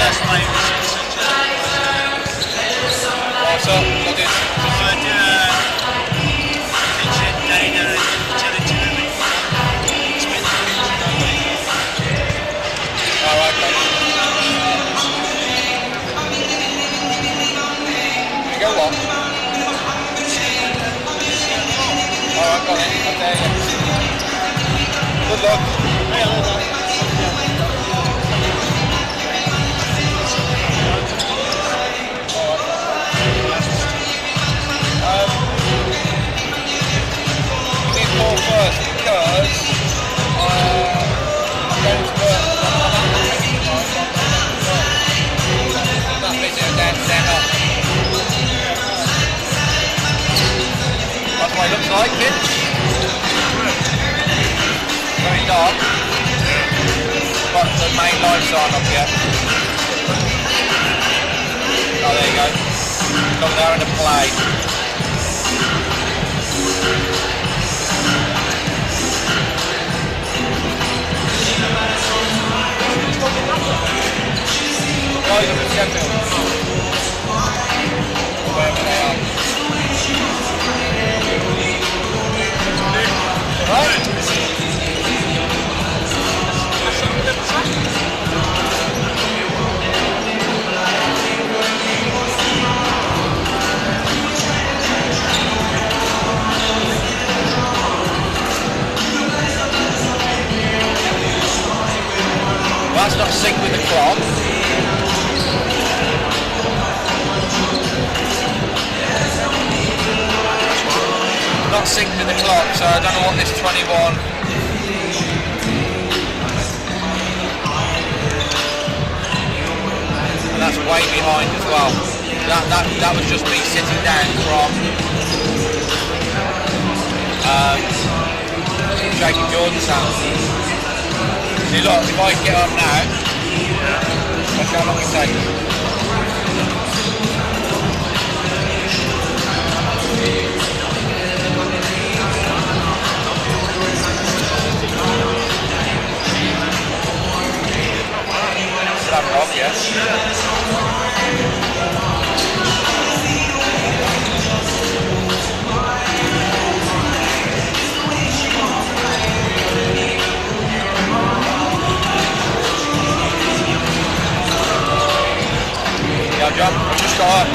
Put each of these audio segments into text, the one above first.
What's up? What is? Alright, you go what? Alright, got it. I dare you. Good luck. You need Paul first because I'm going to work. That video then up. That's what it looks like, kid. Very dark. But the main lights aren't up yet. Oh, there you go. Come there and play. Oh, you're in Sheffield. Wherever they are. Right? Well, that's not synced with the clock. Not synced with the clock, so I don't know what this 21. And that's way behind as well. That was just me sitting down from Shaking Jordan's house. See, look, if I get up now, watch how long it takes. That off, yes. Yeah, John, just got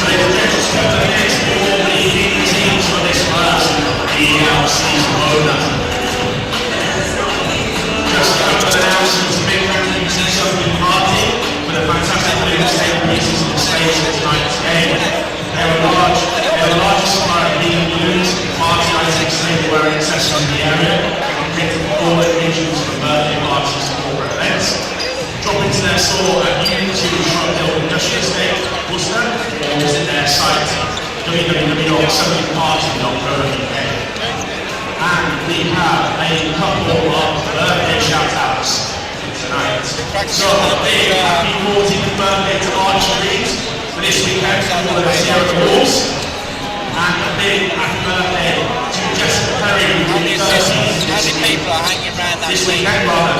The next 4 leading teams for this last BBL season opener. Just a couple of announcements, a big congratulations to the party with a fantastic news taking pieces on the stage for tonight's game. They were the largest supplier of leading balloons, party items, tableware and accessories in the area, completed all occasions for birthday parties and corporate events. Drop into their store at Union 2 Shrub Hill Industrial Estate, Worcester, or visit their site www.somethingparty.co.uk. And we have a couple of birthday shout-outs tonight. So a big happy 14th birthday to Arch Reed for this weekend for the Sierra Wolves. And a big happy birthday to Jessica Perry, who is 13th this weekend, rather,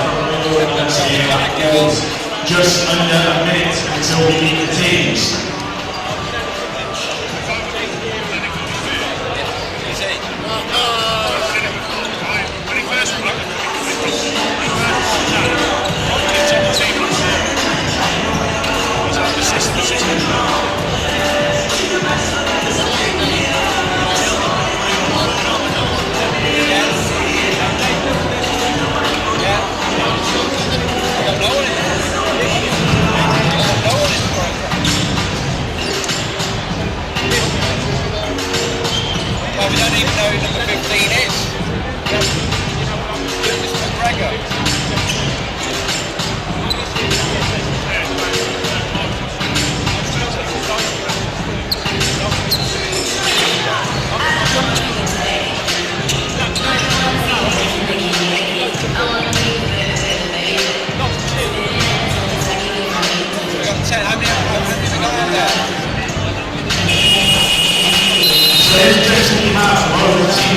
from Sierra Wolves. Just under a minute until we meet the teams.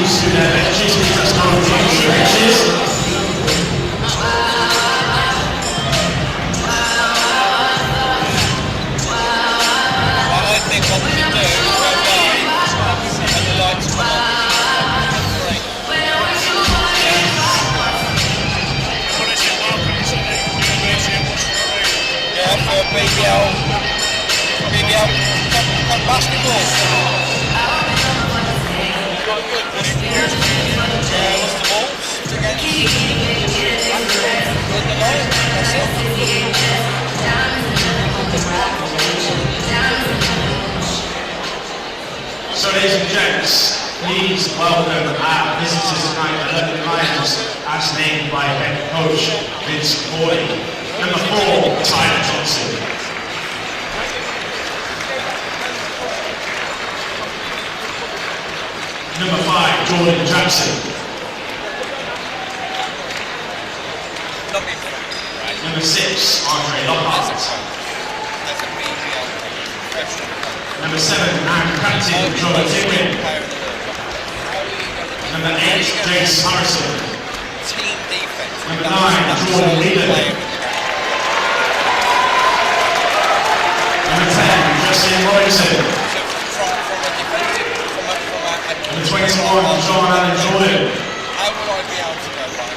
teams to their benches. Please let's go to your benches. I think what we should do is go live and the lights come on. Yeah, for BBL basketball. Yeah, what's the balls against in the light? That's it. So ladies and gents, please welcome our visitors tonight, the London Lions, as named by head coach Vince Corley. Number 4, Tyler Johnson. Number 5, Jordan Jackson. Number 6, Andre Lockhart. Number 7, and captain Joe Tigrin. Number 8, Jace Harrison. Number 9, Jordan Whelan. Number 10, Justin Robinson. Number 21, John Allen Jordan. How will I be able to go back?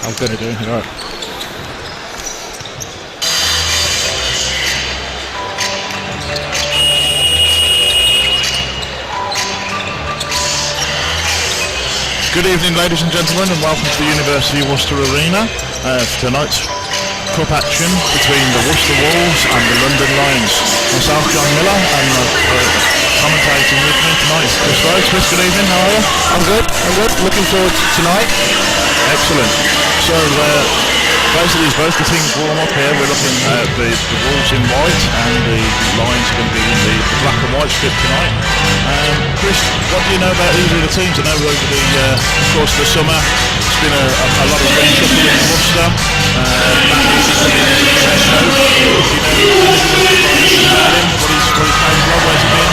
I'm going to do. Right. Good evening, ladies and gentlemen, and welcome to the University of Worcester Arena for tonight's cup action between the Worcester Wolves and the London Lions. Myself, John Miller, and commentating with me tonight is Chris Rhodes. Chris, good evening, how are you? I'm good. Looking forward to tonight. Excellent. So, basically, as both the teams warm up here, we're looking at the Wolves in white and the Lions are going to be in the black and white strip tonight. Chris, what do you know about either of the teams? I know over the course of the summer, it's been a lot of reshuffling in Worcester. Matt is coming in as head coach. Do you know anything about him? What he's capable of? Where's he been?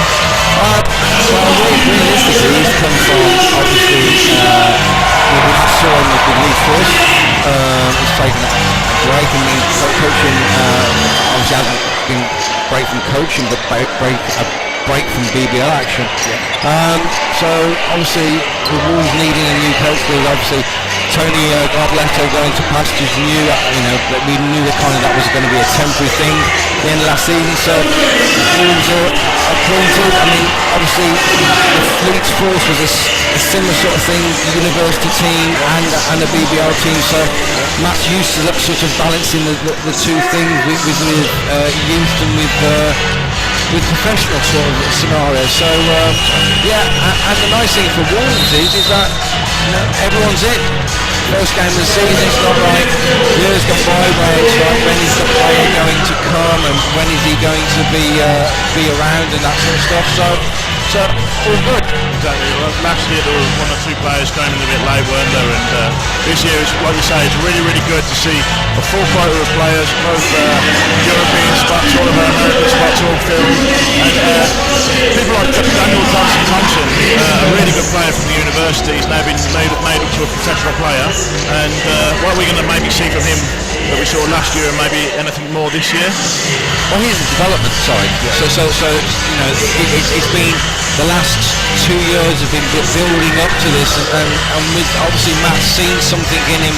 Well, realistically, he's come from, obviously, we last saw him with the youth first. He's taken a break and been coaching, obviously hasn't been break from coaching, but break from BBL action. So obviously the Wolves needing a new coach, because obviously Tony Godletto going to pastures knew that we knew that was going to be a temporary thing at the end of last season. So Wolves are appointed. I mean, obviously the Fleets Force was a similar sort of thing, the university team and the BBL team. So Matt's used to sort of balancing the two things with youth and with professional sort of scenarios. So and the nice thing for Wolves is that everyone's in. First game of the season, it's not like years gone by where it's like when is the player going to come and when is he going to be around and that sort of stuff. So all good. Exactly. Well, last year there were one or two players going in a bit late, weren't there? And this year, like you say, it's really, really good to see a full quota of players, both European spots, all of our American spots all filled. And people like Daniel Thompson, a really good player from the university, he's now been made up to a professional player. And what are we going to maybe see from him that we saw last year and maybe anything more this year? Well, he's the development side. Yeah. So it's been the last 2 years have been building up to this, and with obviously Matt's seen something in him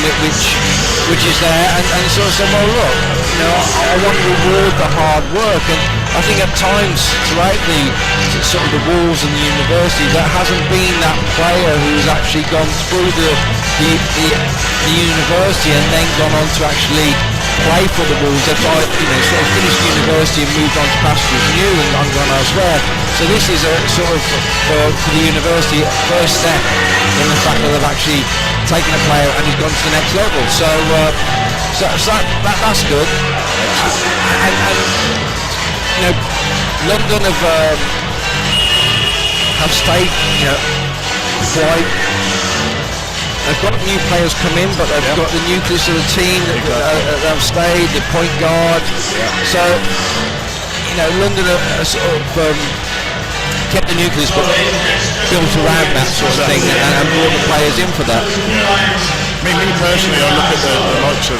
which is there, and sort of said, well, look, I want to reward the hard work, and I think at times throughout the sort of the Wolves and the university, there hasn't been that player who's actually gone through the university and then gone on to actually play for the Wolves. They've sort of finished university and moved on to pastures new and gone elsewhere. So this is a sort of for the university first step in the fact that they've actually taken a player and he's gone to the next level. So that's good. And London have stayed quite. They've got new players come in, but they've got the nucleus of the team that have stayed, the point guard. So, London are sort of kept the nucleus, but built around that sort of thing, and brought the players in for that. Me personally, I look at the likes of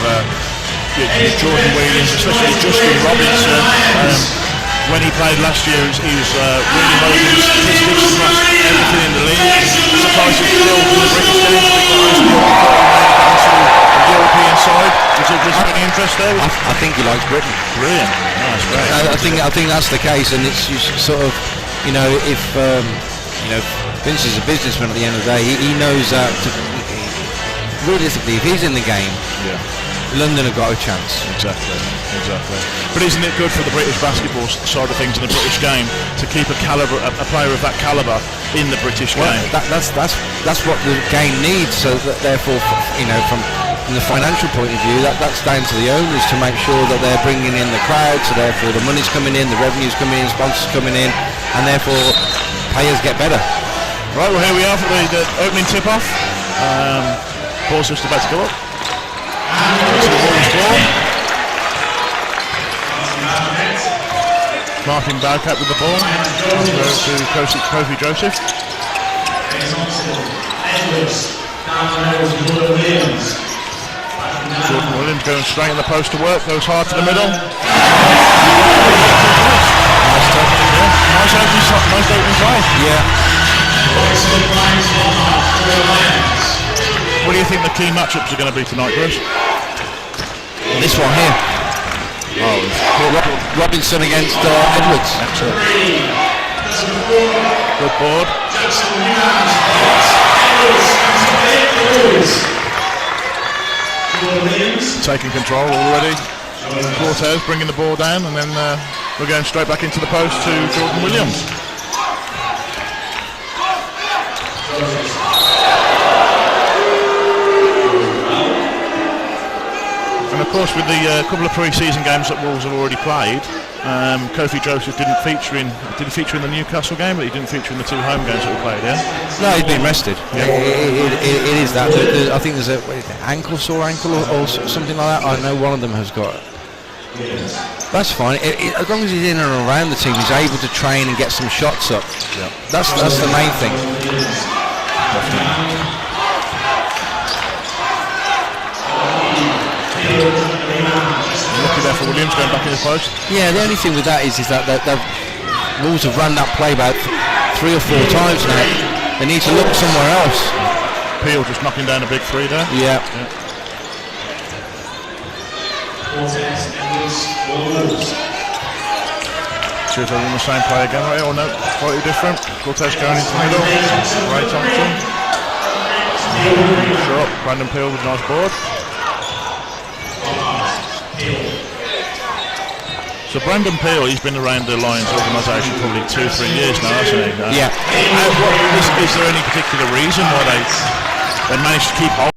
Jordan Williams, especially Justin Robinson. When he played last year, he was really well in statistics across everything in the league. Surprised he's still in the British game because the European side. Was there any interest there? I think he likes Britain. Brilliant. Oh, that's great. I think that's the case, and it's sort of, if Vince is a businessman at the end of the day, he knows that realistically, if he's in the game, London have got a chance. Exactly. But isn't it good for the British basketball side of things in the British game to keep a player of that calibre in the British game? That's what the game needs. So that therefore, from the financial point of view, that's down to the owners to make sure that they're bringing in the crowd. So therefore, the money's coming in, the revenue's coming in, sponsors coming in, and therefore players get better. Right. Well, here we are for the opening tip-off. Ball's just about to go up. To the Wolves ball. Martin Bowcat with the ball. To Kofi Joseph. Jordan Williams going straight in the post to work. Goes hard to the middle. Nice opening try. Yeah. What do you think the key matchups are going to be tonight, Chris? This one here. Oh, Robinson against Edwards. excellent. Good board. Taking control already. Cortez bringing the ball down, and then we're going straight back into the post to Jordan Williams. And of course, with the couple of pre-season games that Wolves have already played, Kofi Joseph didn't feature in the Newcastle game, but he didn't feature in the 2 home games that we played. Yeah. No, he's been rested. Yeah. It is that. I think there's a sore ankle or something like that. I know one of them has got. That's fine. As long as he's in and around the team, he's able to train and get some shots up. Yeah. That's the main thing. Lucky there for Williams going back in the post. Yeah, the only thing with that is that the Wolves have run that play about 3 or 4 times now. They need to look somewhere else. Peel just knocking down a big 3 there. Yeah. See if they're on the same play again, right? Or no, slightly different. Cortez going into the middle. Ray Thompson. Shot. Brandon Peel with a nice board. So Brandon Peel, he's been around the Lions organisation probably 2 or 3 years now, hasn't he? Yeah. Is there any particular reason why they managed to keep hold?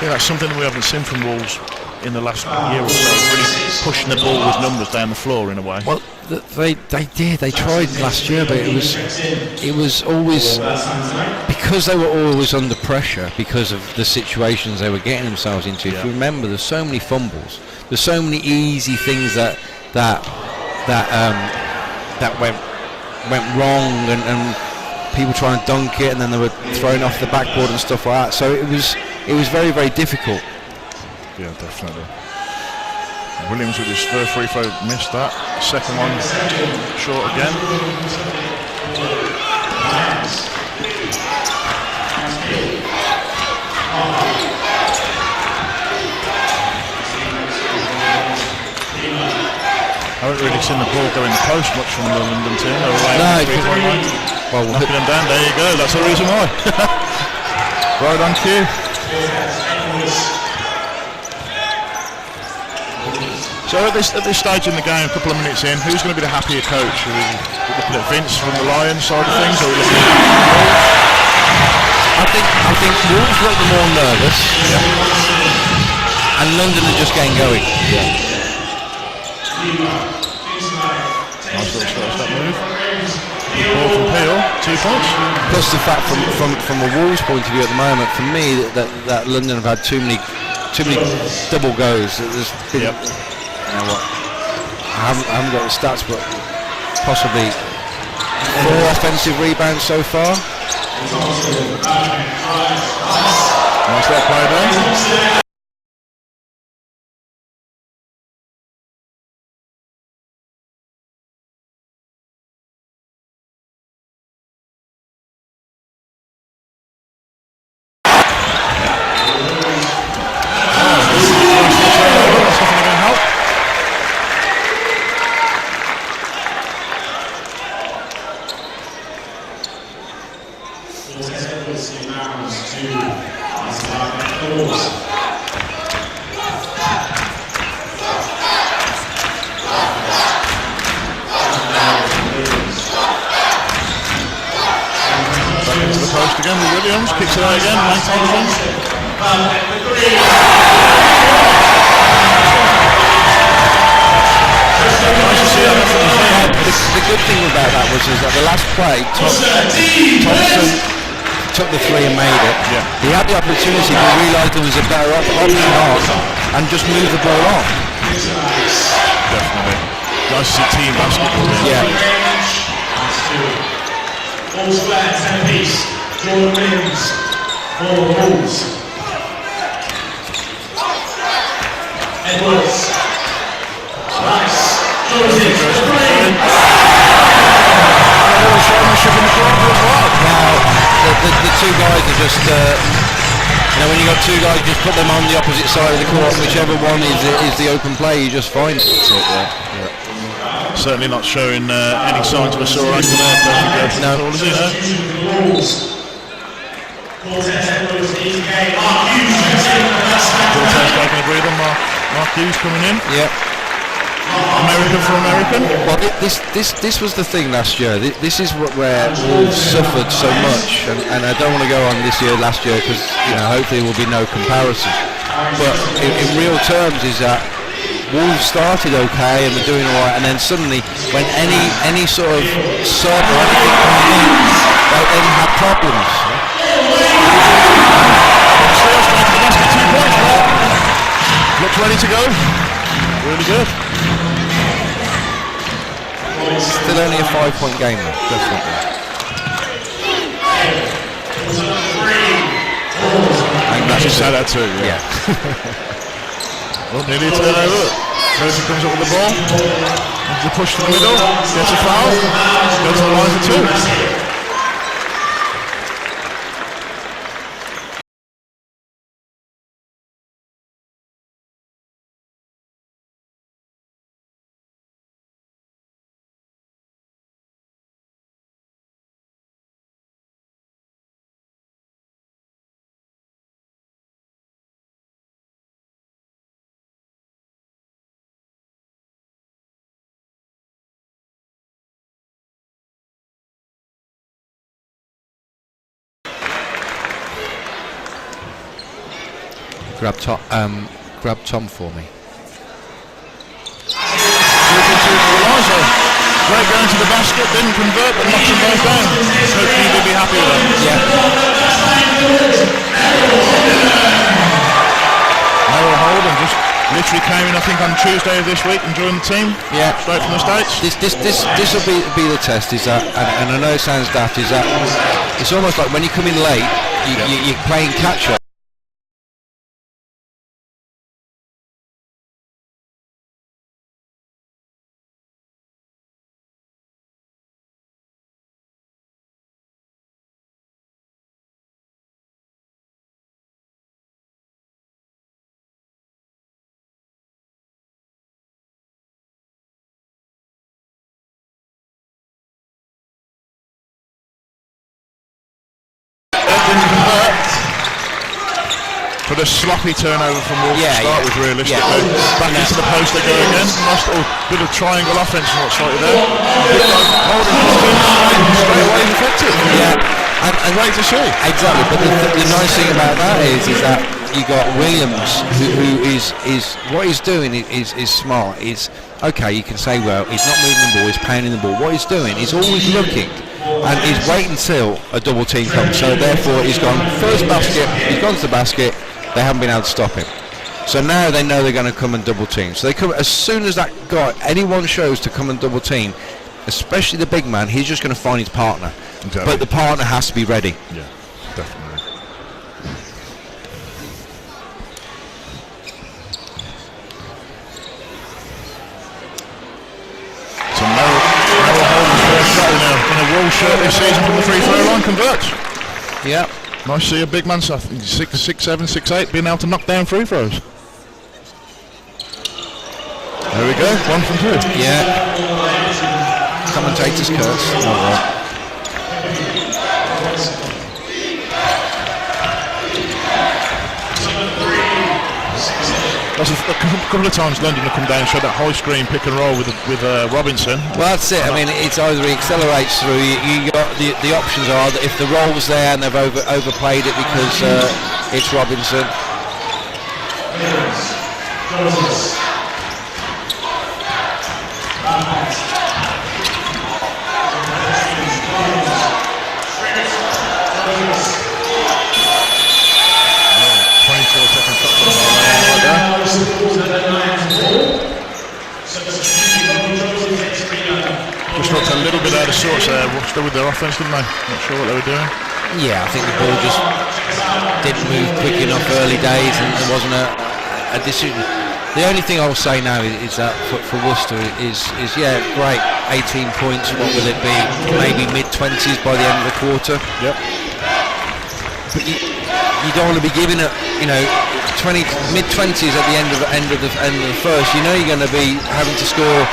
Yeah, that's something that we haven't seen from Wolves in the last year or so, really pushing the ball with numbers down the floor in a way. Well, they did. They tried last year, but it was always because they were always under pressure because of the situations they were getting themselves into. If you remember, there's so many fumbles. There's so many easy things that went wrong, and people trying to dunk it, and then they were thrown off the backboard and stuff like that. So it was very, very difficult. Yeah, definitely. Williams with his first free throw missed that. Second one short again. I haven't really seen the ball go in the post much from the London team. Well, knocking them down. There you go. That's the reason why. Right on cue. So at this stage in the game, a couple of minutes in, who's going to be the happier coach? Are we looking at Vince from the Lions side of things, or are we looking at I think Wolves look more nervous, and London are just getting going. Nice little step move. Ball from Peel, 2 points. Plus the fact from a Wolves point of view at the moment, for me, that London have had too many double goes. There's been, you know what? I haven't got the stats, but possibly 4 offensive rebounds so far. Nice little play there. post again with Williams, kicks it out again, maintains them. Nice to see that from the field. The good thing about that was that the last play, Thompson took the three and made it. Yeah. He had the opportunity, but realised there was a better option on and just moved the ball on. Definitely. Nice to see team basketball. Yeah. All square, 10 apiece. Jordan Williams, 4 balls. Edwards. Nice. Jordan. Now, the two guys are just, when you got two guys, just put them on the opposite side of the court, whichever one is the open play, you just find it. That's it, yeah. Certainly not showing any signs of a sore ankle there. No. Is he, no? Cortez Edwards, easy game. Mark Hughes, Cortez taking a breather. Mark Hughes coming in. Yeah. American for American. Well, this was the thing last year. This is where Wolves suffered so much, and I don't want to go on this year, last year, because hopefully there will be no comparison. But in real terms, is that Wolves started okay and were doing all right, and then suddenly, when any sort of serve or anything comes in, they then have problems. Looks ready to go. Really good. Still only a 5-point game, though. Definitely. And that's just say that too. Yeah. Well, nearly a turnover. Rosie comes up with the ball. Wants to push to the middle. Gets a foul. Goes to the line for two. Grab Tom for me. Great going to the basket, didn't convert, but knocks them both down. Hopefully he'll be happy with that. Yeah. Merrill Holden just literally came in, I think, on Tuesday of this week and joined the team. Yeah. Straight from the States. This will be the test. Is that, and I know it sounds daft. Is that it's almost like when you come in late, you're playing catch up. But a sloppy turnover from Wolves to start with, realistically. Yeah. Back into the post they go again. Nice little bit of triangle offense from what's slightly there. Holden straight away effective. Yeah. And great to see. Exactly. But the nice thing about that is that you got Williams, who is what he's doing is smart. It's okay. You can say, well, he's not moving the ball, he's pounding the ball. What he's doing, he's always looking. And he's waiting until a double team comes. So therefore he's gone first basket, he's gone to the basket, they haven't been able to stop him. So now they know they're going to come and double team. So they come as soon as that guy, anyone shows to come and double team, especially the big man, he's just going to find his partner. Exactly. But the partner has to be ready. Yeah, definitely. So Merrill Holden's first shot now in a Wolves shirt this season from the free throw line converts. Yeah. Nice to see a big man, 6'7", 6'8", being able to knock down free throws. There we go, 1 from 2. Yeah. Commentator's curse. All right. That's a couple of times London have come down and showed that high screen pick and roll with Robinson. Well, that's it. I mean, it's either he accelerates through. You got the options are that if the roll's there and they've overplayed it because it's Robinson. Just looked a little bit out of sorts there, Worcester, with their offence, didn't they? Not sure what they were doing. Yeah, I think the ball just didn't move quick enough early days, and there wasn't a decision. The only thing I'll say now is that for Worcester is yeah, great, 18 points. What will it be? Maybe mid-20s by the end of the quarter. Yep. But you don't want to be giving it, mid-20s at the end of the first. You know you're going to be having to score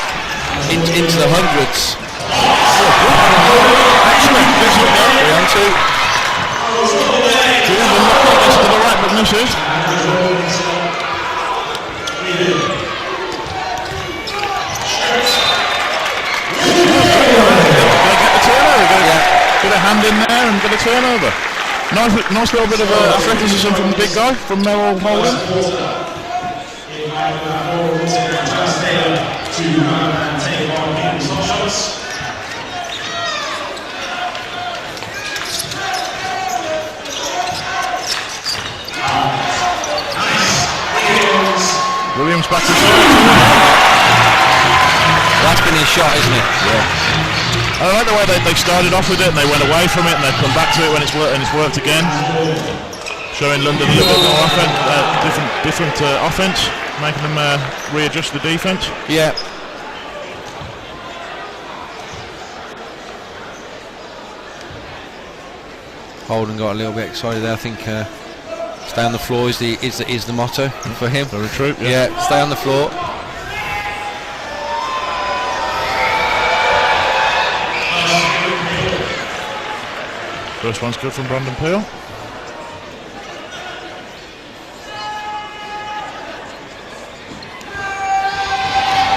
into the hundreds. Excellent. 3-on-2. To the right, but misses. Get a hand in there and get a turnover. Nice little bit of athleticism from the big guy, from Merrill Holden. Williams back to That's been his shot, isn't it? Yeah. I like the way they started off with it and they went away from it and they've come back to it when it's worked again. Showing London a little bit more different offense, making them readjust the defense. Yeah. Holden got a little bit excited there. I think stay on the floor is the motto for him. Very true. Yeah, stay on the floor. First one's good from Brandon Peel.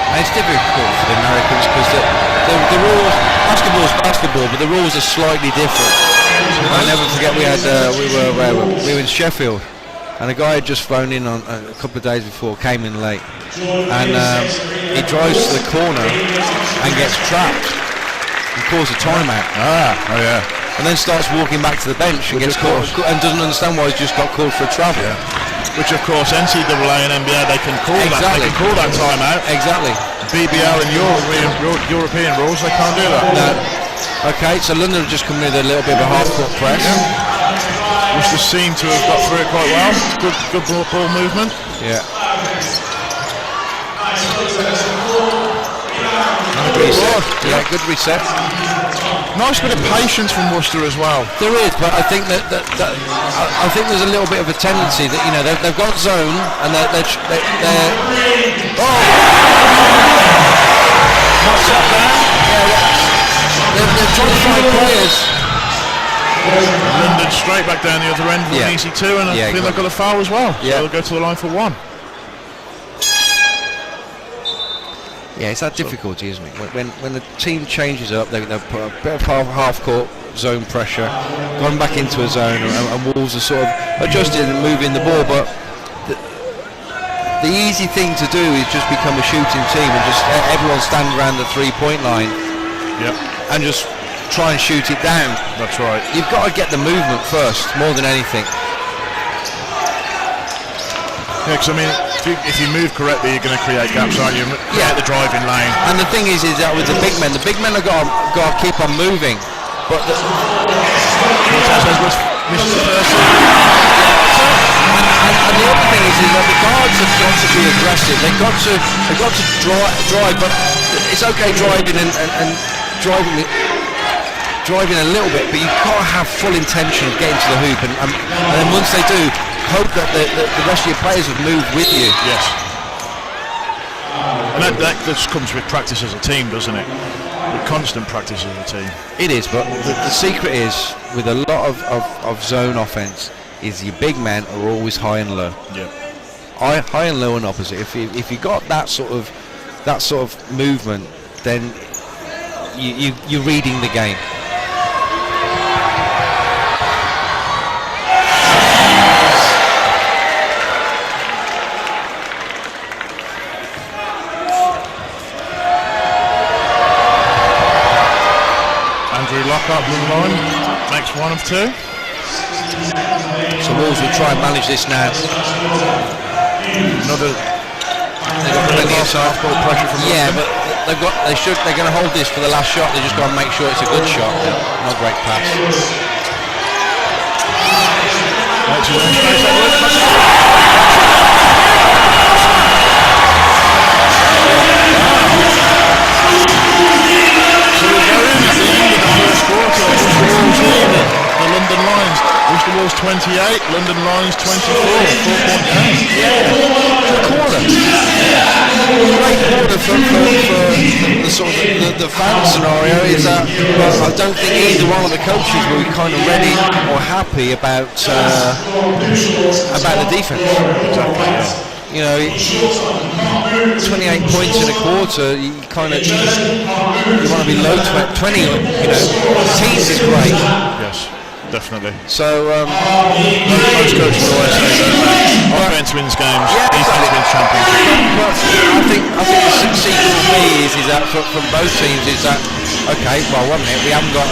And it's difficult for the Americans because the rules, basketball, but the rules are slightly different. I'll never forget we were in Sheffield, and a guy had just phoned in on a couple of days before, came in late, and he drives to the corner and gets trapped and calls a timeout. Oh yeah. And then starts walking back to the bench and gets caught and doesn't understand why he's just got called for a travel. Yeah. Which of course NCAA and NBA they can call that. They can call that timeout. Exactly. BBL and European rules they can't do that. No. Okay, so London have just come with a little bit of a half-court press. Which just seemed to have got through it quite well. Good ball movement. Yeah. Good reset. Yeah, good reset. Nice bit of patience from Worcester as well. There is, but I think that I think there's a little bit of a tendency that they've got zone and they're not shut down. They're trying to find players. London straight back down the other end with an easy two, and I think they've got a foul as well. Yeah. So they'll go to the line for one. Yeah, it's that difficulty, isn't it? When the team changes up, they've put a bit of half-court zone pressure, gone back into a zone, and Wolves are sort of adjusted and moving the ball. But the easy thing to do is just become a shooting team and just everyone stand around the three-point line, and just try and shoot it down. That's right. You've got to get the movement first, more than anything. Yeah, because I mean, if you move correctly, you're going to create gaps, aren't you? Yeah, the driving lane. And the thing is that with the big men have got to keep on moving. But and the other thing is that the guards have got to be aggressive. They've got to drive, but it's okay driving and driving a little bit, but you've got to have full intention of getting to the hoop, and then once they do, hope that the rest of your players have moved with you. Yes. And that just comes with practice as a team, doesn't it? With constant practice as a team. It is, but the secret is, with a lot of zone offence, is your big men are always high and low. Yeah. high and low and opposite. If you got that sort of movement, then you're reading the game. Lock up the line, makes 1 of 2. So Wolves will try and manage this now. They've got plenty of half-ball pressure from but they're going to hold this for the last shot. They just got to make sure it's a good shot. Not a great pass. The London Lions, Worcester Wolves 28, London Lions 24, 4-point game. Quarter. Great quarter for the sort of the fan scenario is that I don't think either one of the coaches were kind of ready or happy about the defense. Exactly. You know, 28 points in a quarter, you want to be low 20, you know, teams is great. Yes, definitely. So, most coaches always say that offense wins games, defense wins championships. But I think the secret for me is that from both teams is that, okay, well, 1 minute, we haven't got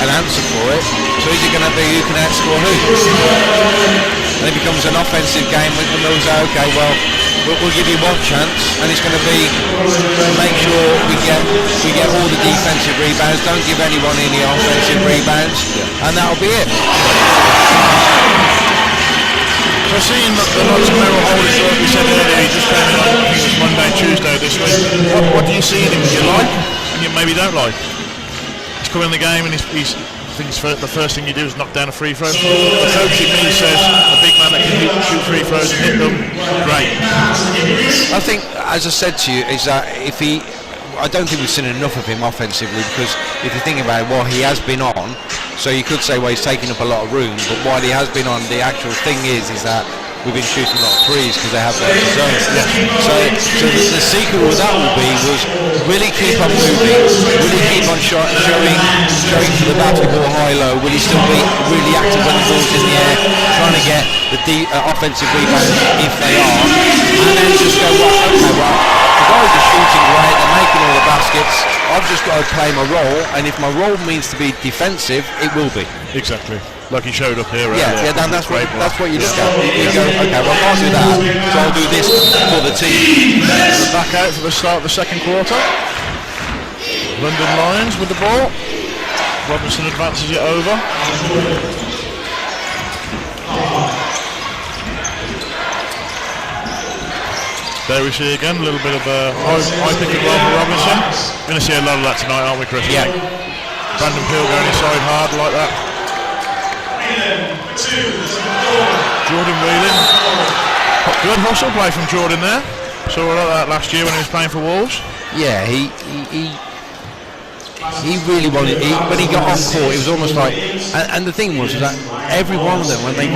an answer for it, so is it going to be who can outscore who? And it becomes an offensive game with the Mills. Okay, well, we'll give you 1 chance, and it's going to be make sure we get all the defensive rebounds. Don't give anyone any offensive rebounds, and that'll be it. So seeing that the likes of Merrill Holdings, like we said earlier, he just came in on, I think it was Monday, Tuesday this week. What do you see in him that you like, and you maybe don't like? He's coming in the game, and he's I think the first thing you do is knock down a free throw. The coach in me says a big man that can shoot free throws and hit them, great. I think, as I said to you, is that I don't think we've seen enough of him offensively, because if you think about it, well, he has been on, so you could say, well, he's taking up a lot of room, but while he has been on, the actual thing is that we've been shooting a lot of threes because they have their zone. So the secret with that was really keep on moving, really keep on showing to the basketball high-low. Will he still be really active when the ball's in the air, trying to get the offensive rebounds if they are, and then just go, well, okay, well, the guys are shooting great, they're making all the baskets, I've just got to play my role, and if my role means to be defensive, it will be. Exactly. Like he showed up here. That's what you look at. You go, okay, well, I can't do that, so I'll do this for the team. Back out for the start of the second quarter. London Lions with the ball. Robinson advances it over. There we see again a little bit of a high pick and roll for Robinson. We're going to see a lot of that tonight, aren't we, Chris? Yeah. Brandon Peel going inside hard like that. Jordan Whelan. Good hustle play from Jordan there. Saw a lot of that last year when he was playing for Wolves. Yeah, he really wanted. When he got on court, it was almost like. And the thing was that every one of them, when they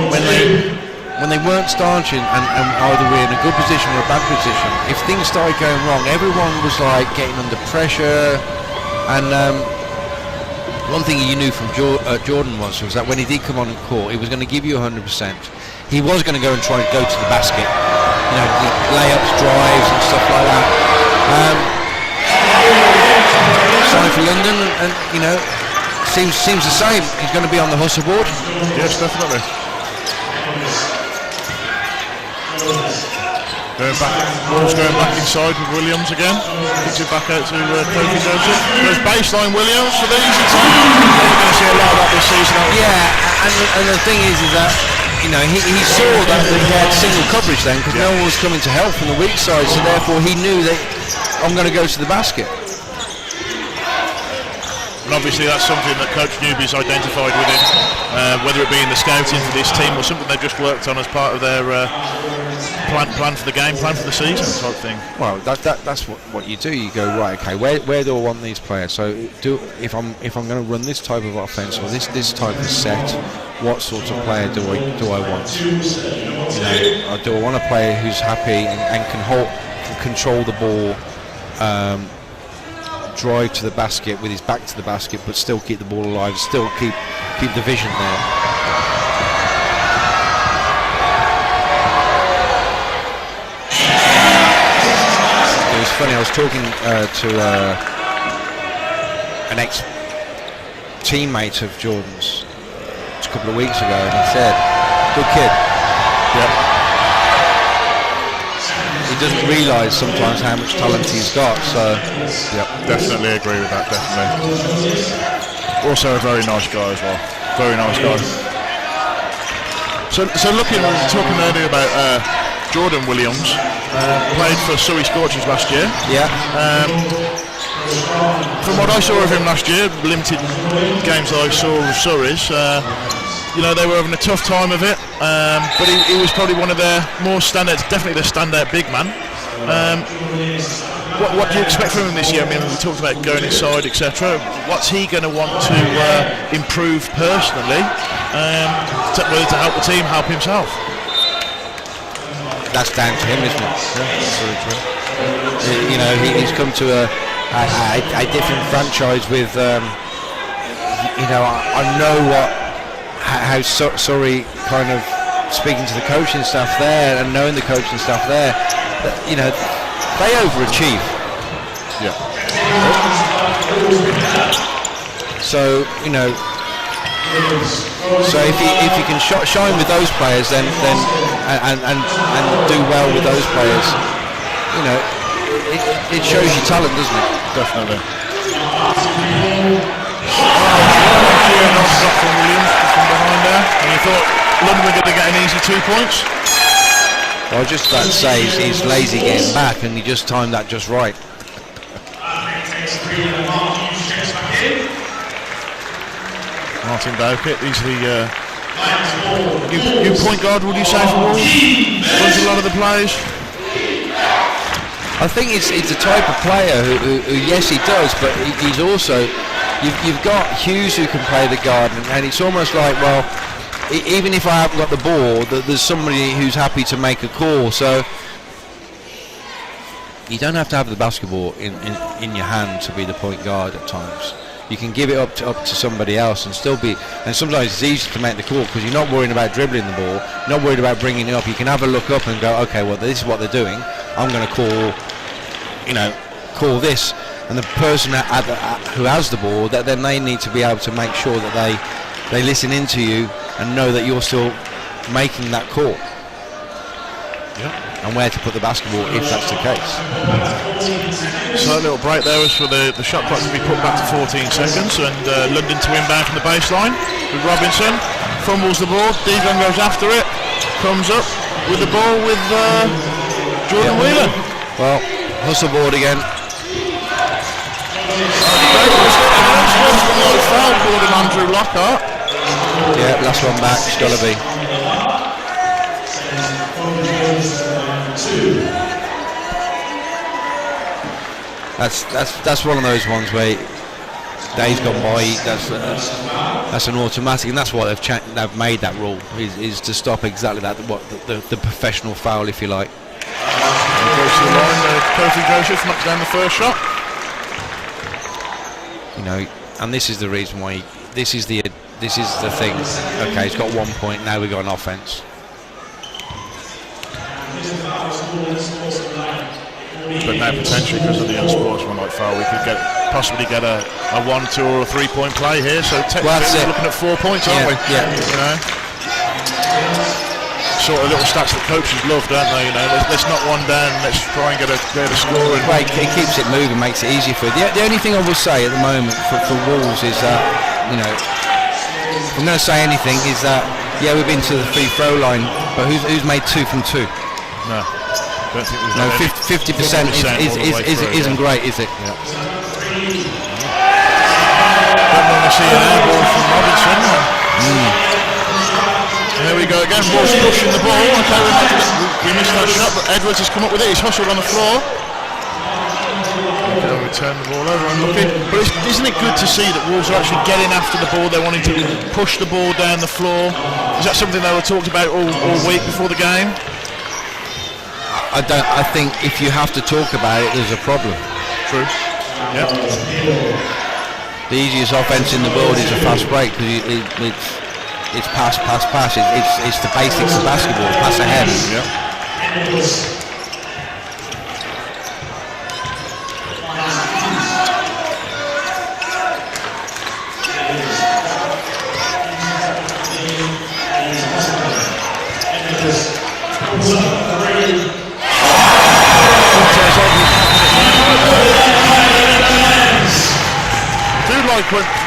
weren't starting and either were in a good position or a bad position, if things started going wrong, everyone was like getting under pressure. And one thing you knew from Jordan was that when he did come on court, he was going to give you 100%. He was going to go and try to go to the basket, you know, layups, drives, and stuff like that. Signing for London, and you know, seems the same. He's going to be on the hustle board. Yes, definitely. Wolves going back inside with Williams again. Kicks it back out to Kofi Joseph. Goes baseline Williams for the easy time. We're going to see a lot of that this season. Yeah, and the thing is that, you know, he saw that he had single coverage then, because no one was coming to help from the weak side, so therefore he knew that I'm going to go to the basket. And obviously that's something that Coach Newby's identified with him, whether it be in the scouting for this team or something they've just worked on as part of their plan for the game, plan for the season type thing. Well, that's what you do. You go, right, okay, where do I want these players? So if I'm going to run this type of offense or this type of set, what sort of player do I want? or do I want a player who's happy and can control the ball, drive to the basket with his back to the basket, but still keep the ball alive, still keep the vision there. It was funny. I was talking to an ex-teammate of Jordan's a couple of weeks ago, and he said, "Good kid." Yeah. He doesn't realise sometimes how much talent he's got. So, yeah, definitely agree with that. Definitely. Also a very nice guy as well. Very nice guy. So talking earlier about Jordan Williams, played for Surrey Scorchers last year. Yeah. From what I saw of him last year, limited games that I saw of Surrey's, they were having a tough time of it, but he was probably one of their more standouts, definitely their standout big man. What do you expect from him this year? I mean, we talked about going inside, etc. What's he going to want to improve personally, whether to help the team, help himself? That's down to him, isn't it? Yeah, very true. He's come to a different franchise with, I know how Surrey kind of speaking to the coaching staff there and knowing the coaching staff there, they overachieve. Yeah. So so if you can shine with those players, then and do well with those players, it shows your talent, doesn't it? Definitely. From Williams from behind there, and you thought London were going to get an easy 2 points. I was just about to say he's lazy getting back, and he just timed that just right. Martin Bowkett, he's the new point guard, would you say, for Wolves? Runs a lot of the plays. I think it's the type of player who yes, he does, but he's also, you've got Hughes who can play the guard, and it's almost like, well, even if I haven't got the ball, there's somebody who's happy to make a call. So you don't have to have the basketball in your hand to be the point guard at times. You can give it up to somebody else and still be, and sometimes it's easier to make the call because you're not worrying about dribbling the ball, you're not worried about bringing it up. You can have a look up and go, okay, well, this is what they're doing, I'm going to call this, and the person who has the ball, then they need to be able to make sure that they listen into you and know that you're still making that call. Yeah. And where to put the basketball if that's the case. So a little break there was for the shot clock to be put back to 14 seconds, and London to inbound from the baseline with Robinson, fumbles the ball, Deegan goes after it, comes up with the ball with Jordan Wheeler. Well, hustle board again. Foul called on Andrew Lockhart. Yeah, last one back, it's got to be. That's one of those ones where days gone by, that's an automatic, and that's why they've made that rule is to stop exactly that, the professional foul, if you like. And goes to the line, Kofi Joseph knocks down the first shot. And this is the reason why this is the thing. Okay, he's got 1 point. Now we've got an offense. But now potentially because of the unsportsmanlike foul, we could possibly get a 1, 2 or a 3 point play here. So technically we're looking at 4 points, aren't we? Yeah. Sort of little stats that coaches love, don't they? Let's knock one down, let's try and get a score. Well, it keeps it moving, makes it easier for you. The only thing I will say at the moment for Wolves is that, if I'm going to say anything, is that, yeah, we've been to the free throw line, but who's made 2 from 2? No. Don't think we've 50% isn't great, is it? Yeah. Don't want to see an air ball from Robinson. There we go again. Wolves pushing the ball. Okay, we missed that shot, but Edwards has come up with it. He's hustled on the floor. They'll return the ball over and looking. But isn't it good to see that Wolves are actually getting after the ball? They're wanting to push the ball down the floor. Is that something they were talked about all week before the game? I think if you have to talk about it, there's a problem. True. Yeah. The easiest offense in the world is a fast break because it's pass. It's the basics of basketball. Pass ahead. Yeah.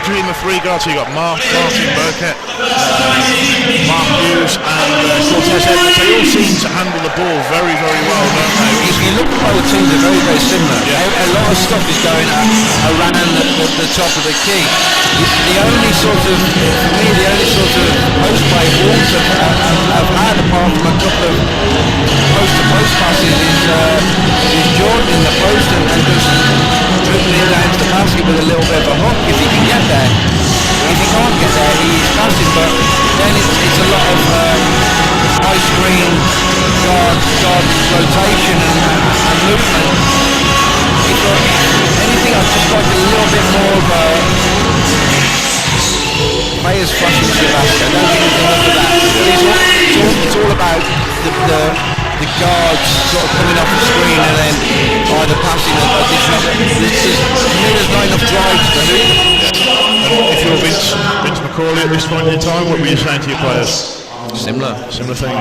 Between the three guards, so you got Martin Burkett, Mark Hughes, and Cortez Edwards. They all seem to handle the ball very, very well, don't they? If you look at both teams, they're very, very similar. Yeah. A lot of stuff is going around the top of the key. The only sort of, for me, post-play balls I've had, apart from a couple of post-to-post passes, is Jordan in the post and just dribbling it down to the basket with a little bit of a hook if he can get there. If he can't get there, he's passing, but then it's a lot of high screen, guard rotation and movement. Anything I'd just like a little bit more of players flashing to the basket. I don't think there's enough of that. It's all about the guards sort of coming off the screen and then either passing or there's not enough drives for him. If you're Vince McCauley at this point in time, what were you saying to your players? Similar thing.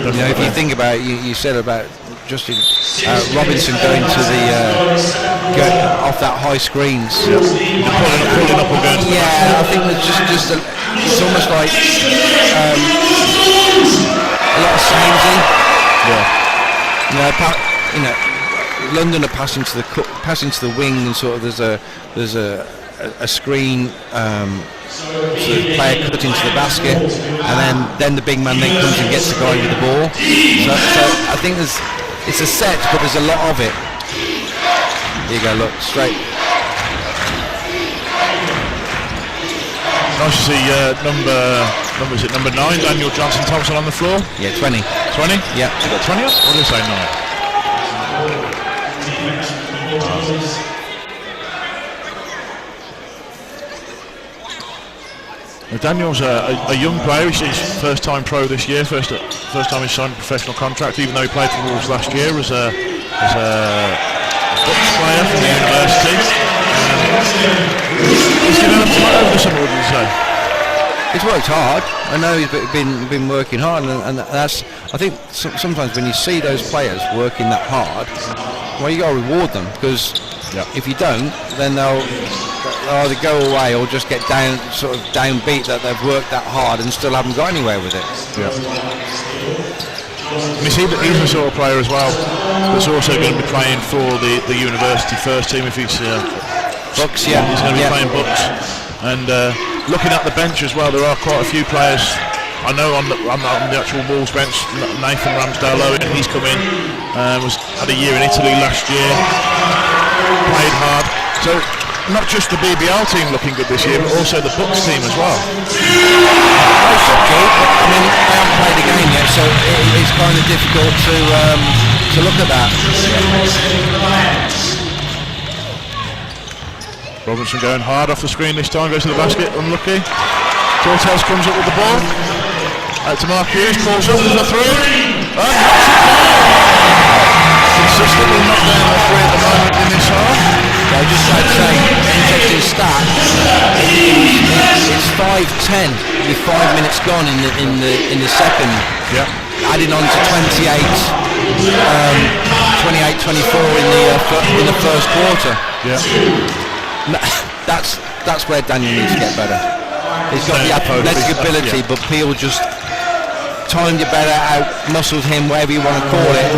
You know, if you think about it, you said about Justin Robinson going to off that high screens. Yeah. Pulling up and going. Yeah, I think it's just it's almost like a lot of samey. Yeah. London are passing to the wing, and sort of there's a screen. Sort of player cut into the basket, and then the big man then comes and gets the guy with the ball. So I think it's a set, but there's a lot of it. Here you go, look, straight. Nice to see number 9, Daniel Johnson Thompson on the floor. Yeah, 20. 20? Yeah. You got 20 up? What did I say, 9? Daniel's a young player. He's first time pro this year. First time he signed a professional contract, even though he played for Wolves last year as a Bucks player from the university. He's developed a lot over the summer, would you say? He's worked hard. I know he's been working hard, and that's. I think sometimes when you see those players working that hard, well, you got to reward them, because if you don't, then they'll either go away or just get downbeat that they've worked that hard and still haven't got anywhere with it. Yeah. And he's the sort of player as well that's also going to be playing for the university first team if he's Bucks. Yeah, he's going to be playing Bucks. And looking at the bench as well, there are quite a few players. I know on the actual Wolves bench, Nathan Ramsdale-Owen, he's come in, had a year in Italy last year, played hard. So not just the BBL team looking good this year, but also the Bucks team as well. I mean, they haven't played the game yet, so it's kind of difficult to look at that. Robinson going hard off the screen this time, goes to the basket, unlucky. Cortez comes up with the ball. Out to Mark Hughes, pulls up with the three. Consistently not down the three at the moment in this half. I just like to say, interesting stat. It's 5-10 with 5 minutes gone in the second. Yeah. Adding on to 28-24 in the first quarter. Yeah. That's where Daniel needs to get better. He's got the athletic ability, but Peel just timed it better, out-muscled him, whatever you want to call it.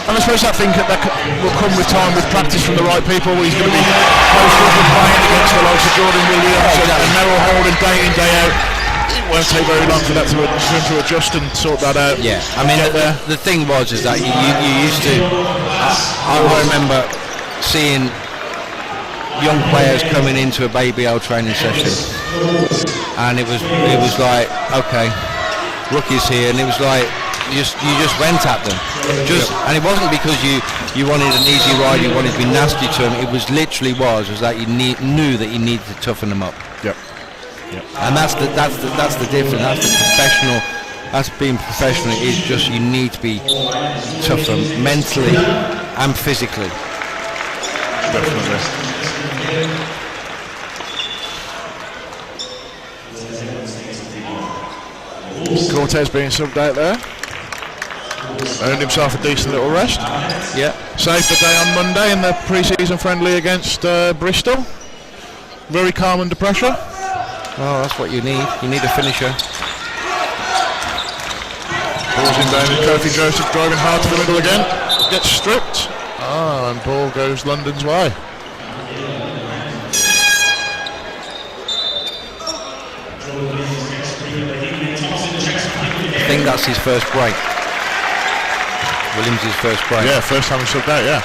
And I suppose that thing that will come with time, with practice from the right people. He's going to be posted and playing against the likes of Jordan Williams and Merrill Holden day in, day out. It won't take very long for him to adjust and sort that out. Yeah, I mean, the thing is that you used to. I remember seeing young players coming into a BBL training session, and it was like, okay, rookie's here, and it was like you just went at them. And it wasn't because you wanted an easy ride, you wanted to be nasty to them. It was literally was that you knew that you needed to toughen them up. Yep. And that's the difference. That's the professional. That's being professional. Is just you need to be tougher mentally and physically. Definitely. Cortez being subbed out there. Earned himself a decent little rest. Yeah. Saved the day on Monday in the pre-season friendly against Bristol. Very calm under pressure. Oh, that's what you need. You need a finisher. Ball's in down, and Kofi Joseph driving hard to the middle again. Gets stripped. And ball goes London's way. I think that's his first break. Williams' first break. Yeah, first time he subbed out, yeah.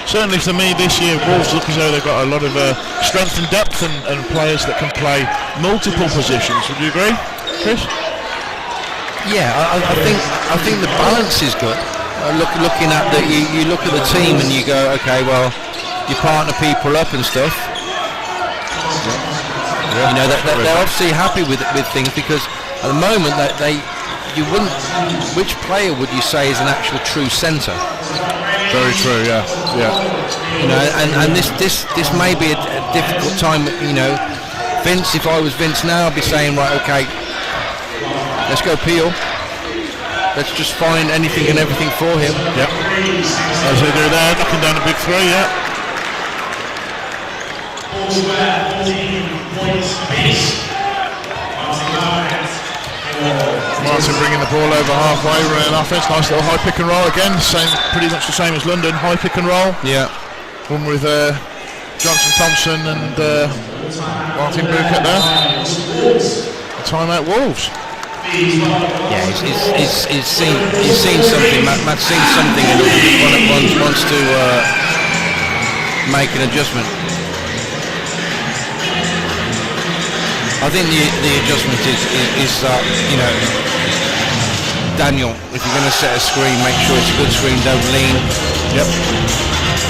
Certainly for me this year, Wolves look as though they've got a lot of strength and depth and players that can play multiple positions. Would you agree, Chris? Yeah, I think the balance is good. Looking at you look at the team and you go, okay, well, you partner people up and stuff. You know, they're obviously happy with things because at the moment you wouldn't. Which player would you say is an actual true centre? Very true. Yeah. You know, and this may be a difficult time. You know, Vince. If I was Vince now, I'd be saying, right, okay, let's go Peel. Let's just find anything and everything for him. Yep. As they do there, knocking down a big three. Yeah. Martin bringing the ball over halfway, running offense, nice little high pick and roll again, pretty much the same as London, high pick and roll. Yeah. One with Johnson Thompson and Martin Bucat there. Timeout Wolves. Yeah, he's seen something. Matt's seen something and wants to make an adjustment. I think the adjustment is you know, Daniel, if you're going to set a screen, make sure it's a good screen, don't lean. Yep.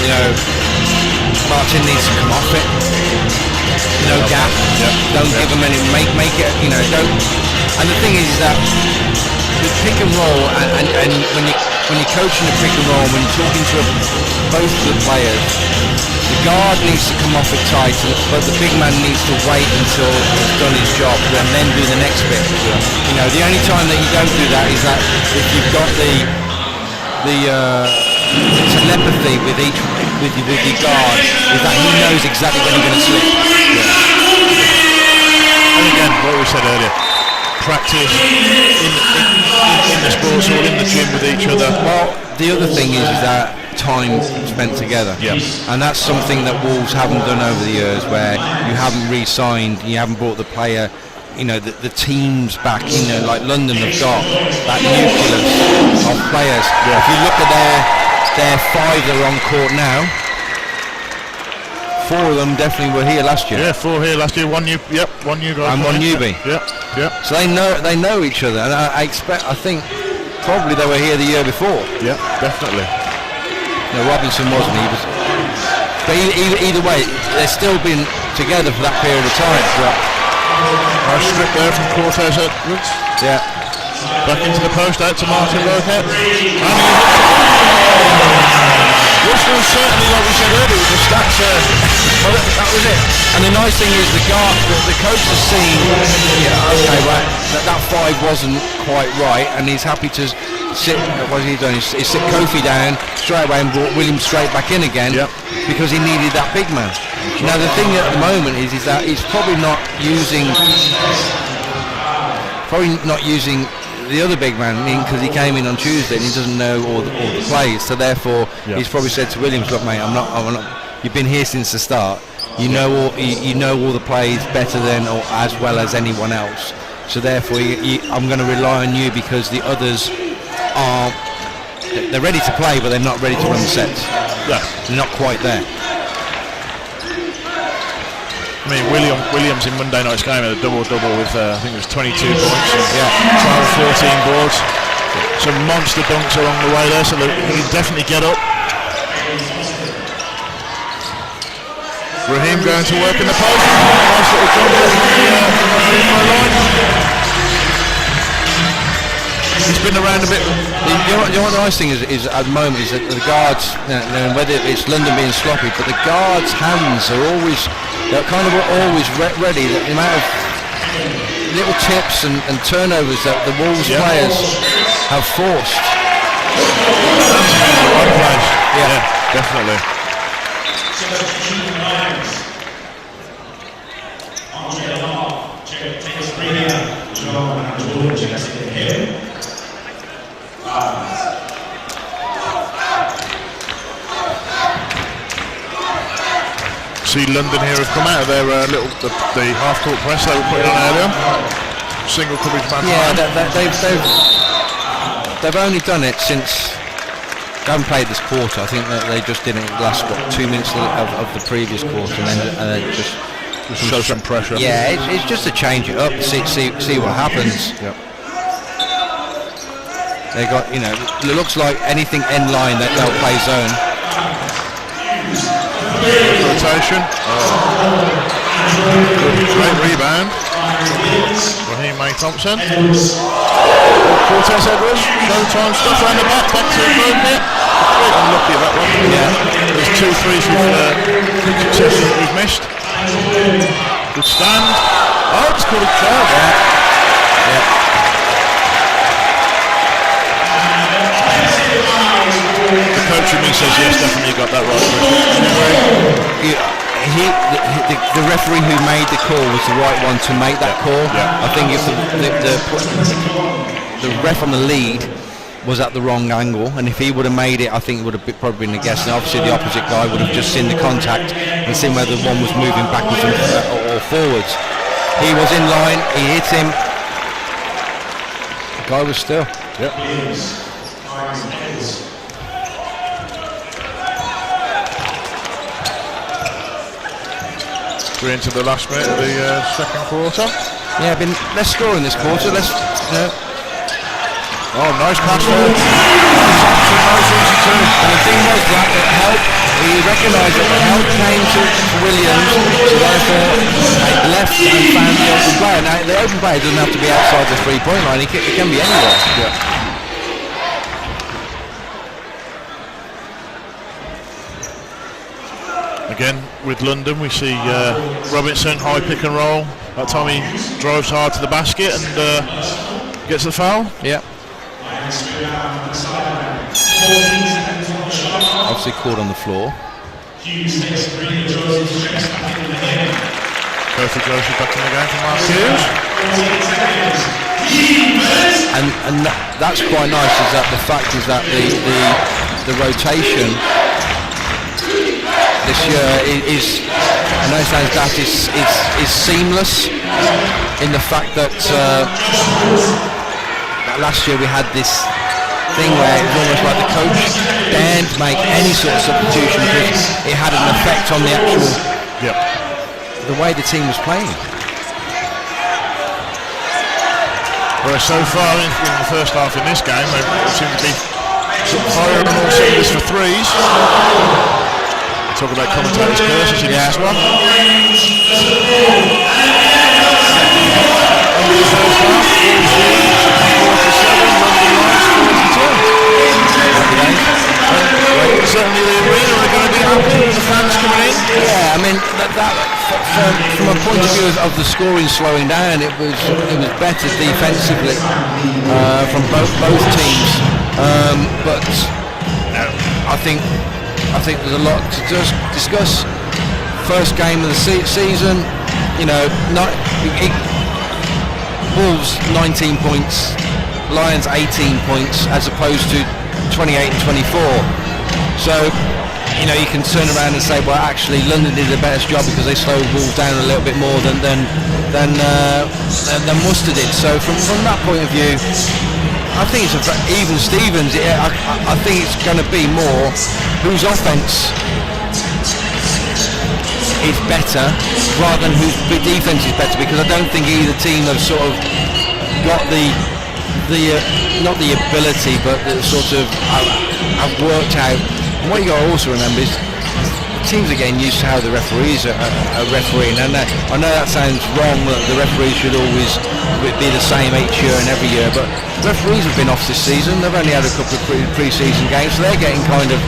You know, Martin needs to come off it. No gap. Yep. Don't give him any. Make it. You know, don't. And the thing is that the pick and roll, and when you're coaching the pick and roll, when you're talking to both of the players, the guard needs to come off it tight, but the big man needs to wait until he's done his job and then do the next bit. Yeah. You know, the only time that you don't do that is that if you've got the telepathy with your guard, is that he knows exactly when you're going to slip. Yeah. And again, what we said earlier, practice in the sports hall, in the gym with each other. Well, the other thing is that time spent together. Yeah. And that's something that Wolves haven't done over the years, where you haven't re-signed, you haven't brought the player, you know, the teams back, you know, like London have got that nucleus of players. Yeah. If you look at their five that are on court now, 4 of them definitely were here last year. Yeah, 4 here last year, one new guy. And one newbie. Yep. So they know each other, and I think probably they were here the year before. Yeah, definitely. No, Robinson wasn't. He was. But either way, they've still been together for that period of time. Yeah. Nice strip there from Cortez Edwards. Yeah. Back into the post, out to Martin Bucat. Worcester was certainly, like we said earlier, with the stats. Well, that was it. And the nice thing is the coach has seen, okay, right, that 5 wasn't quite right, and he's happy to sit. What has he done? He's sit Kofi down straight away and brought Williams straight back in again. Yep. Because he needed that big man. Now the thing at the moment is that he's probably not using the other big man in, because he came in on Tuesday and he doesn't know all the plays. So therefore, he's probably said to Williams, "Look, mate, I'm not. You've been here since the start. You know all the plays better than or as well as anyone else. So therefore, I'm going to rely on you because the others they're ready to play, but they're not ready to run the sets. Yeah. They're not quite there." I mean, Williams in Monday night's game had a double-double with, I think it was 22 points and 12, 14 boards. Some monster dunks along the way there, so he can definitely get up. Raheem going to work in the post. Nice little jumper from the line. He's been around a bit. You know what the nice thing is at the moment is that the guards, whether it's London being sloppy, but the guards' hands are always, they're kind of always ready. The amount of little tips and turnovers that the Wolves players have forced. Yeah, definitely. See London here have come out of their the half-court press they were putting on earlier. Single coverage man. They've only done it since they haven't played this quarter. I think that they just did it in the last 2 minutes of the previous quarter, and then just show some pressure. Yeah, it's just to change it up, see what happens. Yep. They got, it looks like anything end line that they'll play zone. Rotation. Great rebound. Raheem May Thompson. Cortez Edwards. Showtime stuff around the back. Back to the room here. Great unlucky that one. Yeah. There's 2 threes with success that we've missed. Good stand. Oh, it's called a foul. Yeah. The coach in me says yes, definitely got that right. The referee who made the call was the right one to make that call. Yeah. I think if the ref on the lead was at the wrong angle, and if he would have made it, I think it would have probably been a guess. And obviously the opposite guy would have just seen the contact and seen whether one was moving backwards or forwards. He was in line, he hit him. The guy was still. Yep. We're into the last minute of the second quarter. Yeah, been less score in this quarter. Oh, nice pass there. And the thing was that help. He recognised that the help came to Williams, so therefore left and found the open player. Now the open player doesn't have to be outside the 3-point line. It can be anywhere. Yeah. Again, with London, we see Robinson high pick and roll. That time he drives hard to the basket and gets the foul. Yeah. Obviously caught on the floor. Kofi Joshi back in the game for Mark Hughes. And that's quite nice. Is that the fact is that the rotation this year is, I know it sounds daft, is seamless in the fact that last year we had this thing where it was almost like the coach daren't make any sort of substitution because it had an effect on the actual the way the team was playing. Whereas so far in the first half in this game they seem to be sort of firing on all cylinders for threes. Talk about commentators' curses in this one. Certainly the arena are going to be happy with the fans coming in. Yeah, I mean from a point of view of the scoring slowing down, it was better defensively from both teams. But I think there's a lot to discuss. First game of the season, Wolves 19 points, Lions 18 points, as opposed to 28 and 24. So, you can turn around and say, well, actually, London did the best job because they slowed Wolves down a little bit more than Worcester did. So, from that point of view, I think it's even Stevens. I think it's going to be more whose offense is better rather than whose defence is better, because I don't think either team have sort of got the not the ability, but the sort of have worked out. And what you got to also remember is the teams are getting used to how the referees are refereeing, and I know that sounds wrong, that the referees should always be the same each year and every year, but referees have been off this season. They've only had a couple of pre-season games, so they're getting kind of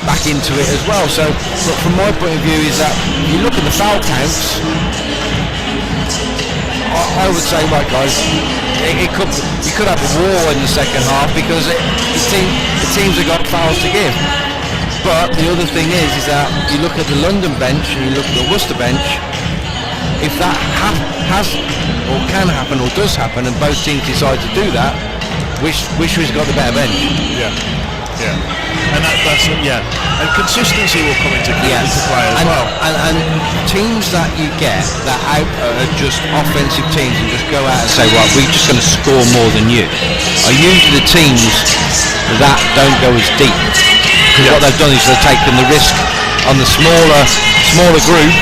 back into it as well. So from my point of view is that if you look at the foul counts, I would say, right guys, you could have a war in the second half, because the teams have got fouls to give. But the other thing is that you look at the London bench and you look at the Worcester bench, if that has or can happen or does happen and both teams decide to do that, which has got the better bench? Yeah. And that's and consistency will come into play as well. And teams that you get that are just offensive teams and just go out and say, right, we're just going to score more than you, are usually the teams that don't go as deep. Because what they've done is they've taken the risk on the smaller group,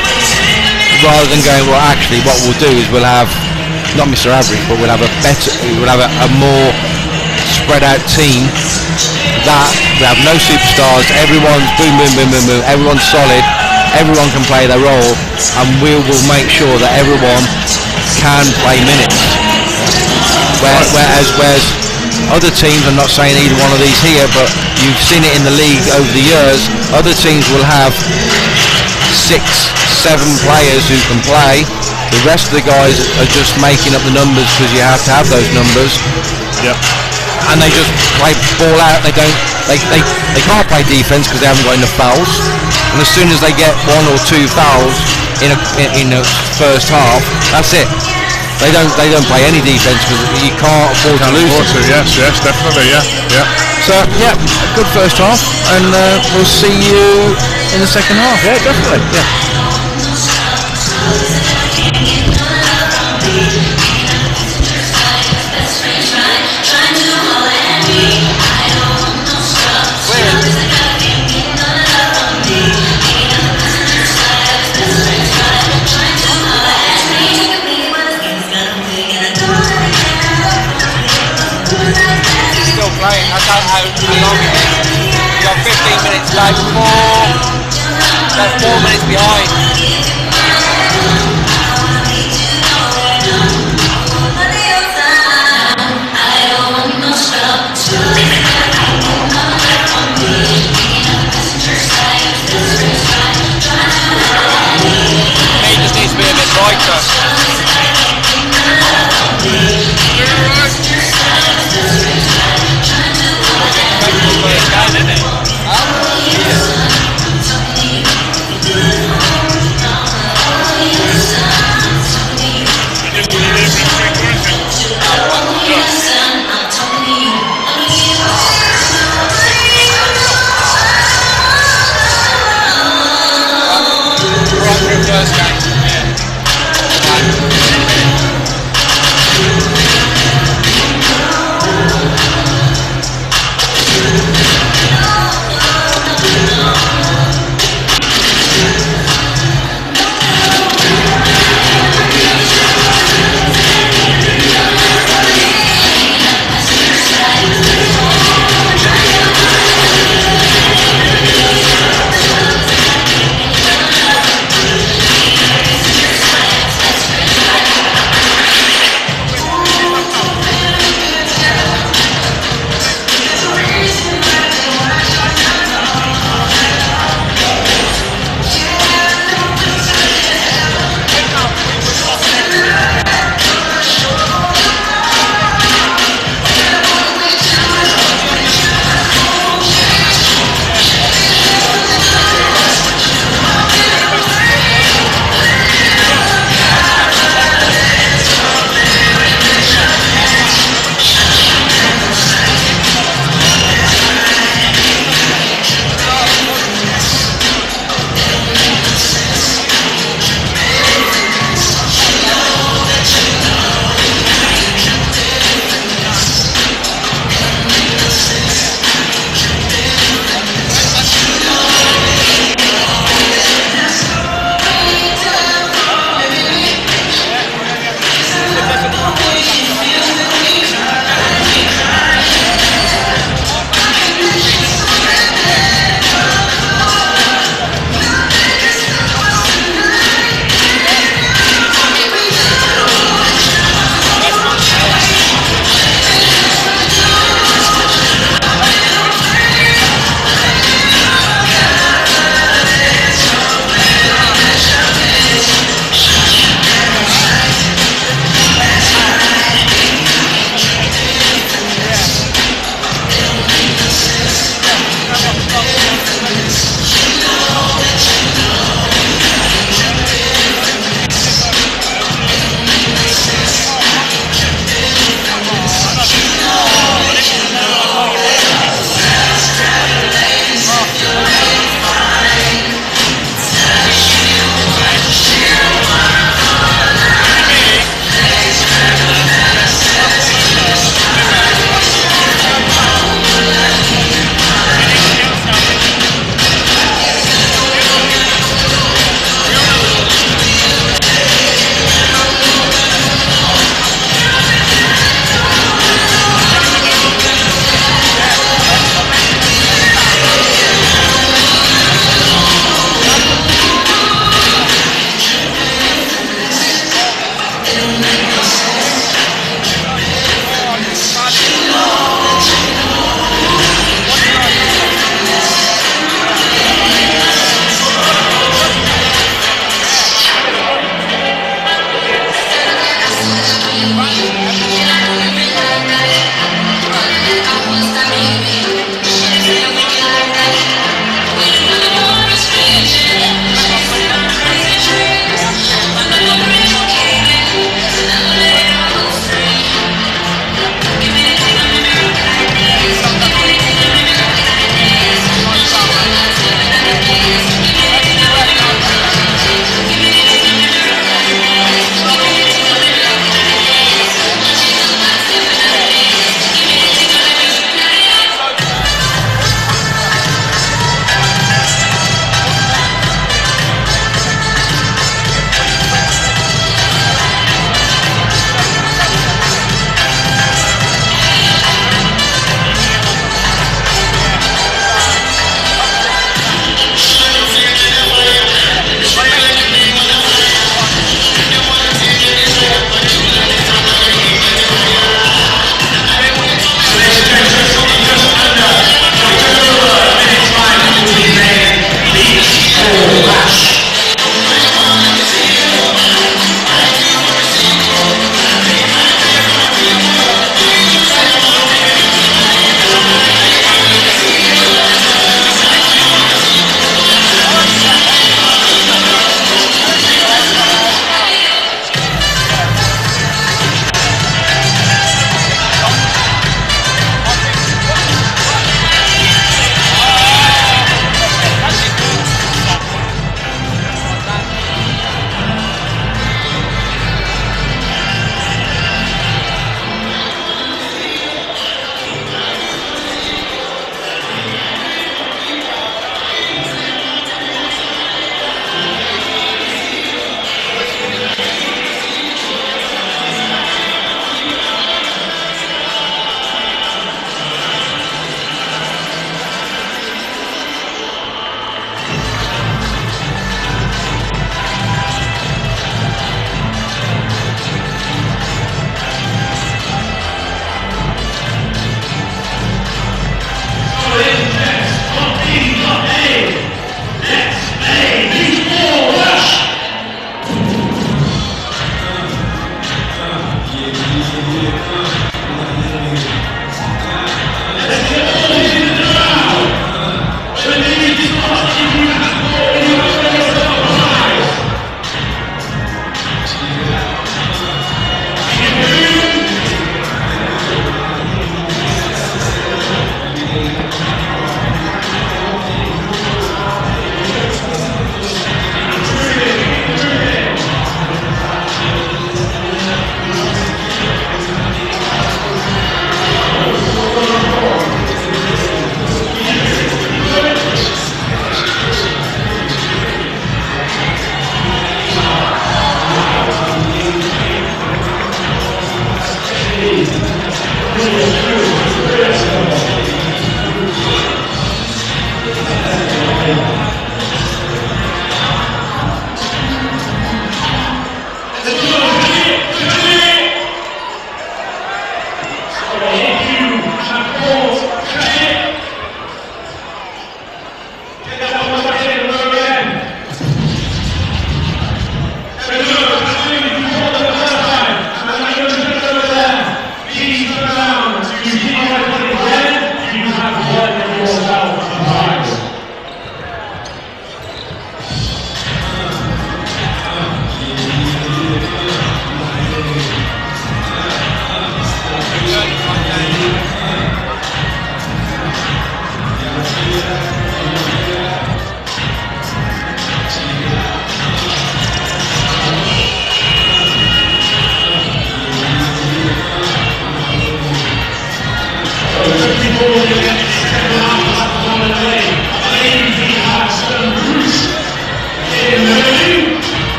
rather than going, well, actually what we'll do is we'll have not Mr. Average, but we'll have a more spread out team, that we have no superstars, everyone's boom, everyone's solid, everyone can play their role, and we will make sure that everyone can play minutes. Whereas other teams, I'm not saying either one of these here, but you've seen it in the league over the years, other teams will have 6, 7 players who can play. The rest of the guys are just making up the numbers because you have to have those numbers. Yep. And they just play ball out. They can't play defense because they haven't got enough fouls. And as soon as they get 1 or 2 fouls in the first half, that's it. They don't play any defense because you can't afford to lose. Yes, definitely, yeah. So yeah, good first half, and we'll see you in the second half. Yeah, definitely. Yeah. Playing. I don't know how long it is. You've got 15 minutes left, 4 minutes behind.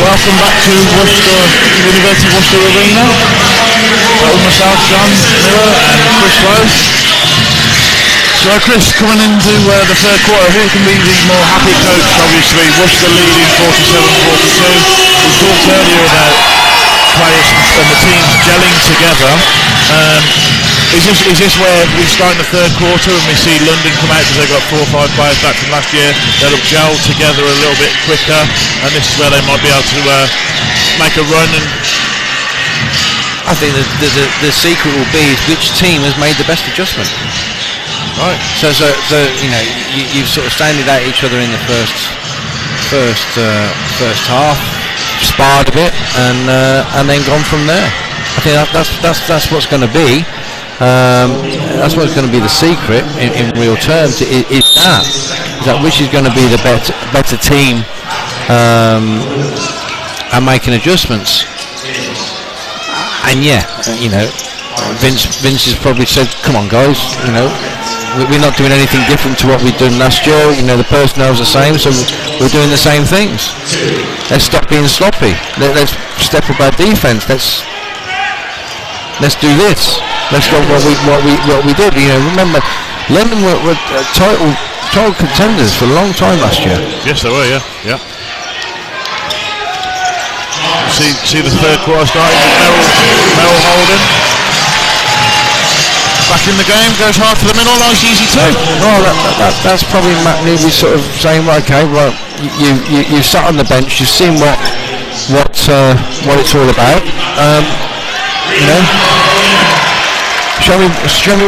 Welcome back to Worcester, University of Worcester Arena. With myself, John Miller and Chris Close. So Chris, coming into the third quarter, who can be the more happy coach? Obviously, Worcester leading 47-42. We talked earlier about players and the teams gelling together. Is this where we start in the third quarter and we see London come out because they've got 4 or 5 players back from last year? They'll gel together a little bit quicker, and this is where they might be able to make a run. And I think the secret will be which team has made the best adjustment. Right. So you know, you've sort of standed at each other in the first half, sparred a bit, and then gone from there. I think that's what's going to be. That's what's going to be the secret in real terms. Is that which is going to be the better team and making adjustments. And yeah, you know, Vince has probably said, "Come on, guys, you know, we're not doing anything different to what we've done last year. You know, the personnel's the same, so we're doing the same things. Let's stop being sloppy. Let's step up our defense. Let's do this. Let's go what we did. You know, remember, London were title contenders for a long time last year. Yes, they were. Yeah. See the third quarter starting with Merrill holding. Back in the game, goes hard to the middle, nice easy two. Well, that's probably Matt Newby sort of saying, well, okay, well, you sat on the bench, you've seen what it's all about. You know, show me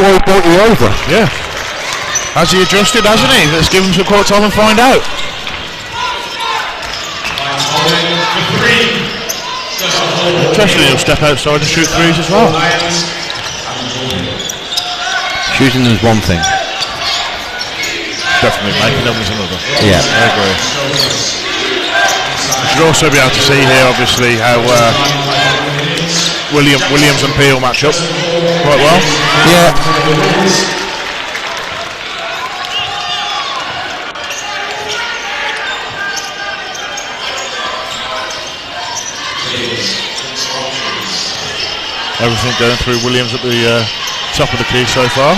why he brought you over. Yeah. Has he adjusted, hasn't he? Let's give him some court time and find out. Interestingly, he'll step outside and shoot threes as well. Shooting them is one thing. Definitely making them is another. Yeah, I agree. You should also be able to see here, obviously, how Williams and Peel match up quite well. Yeah. Everything going through Williams at the top of the key so far.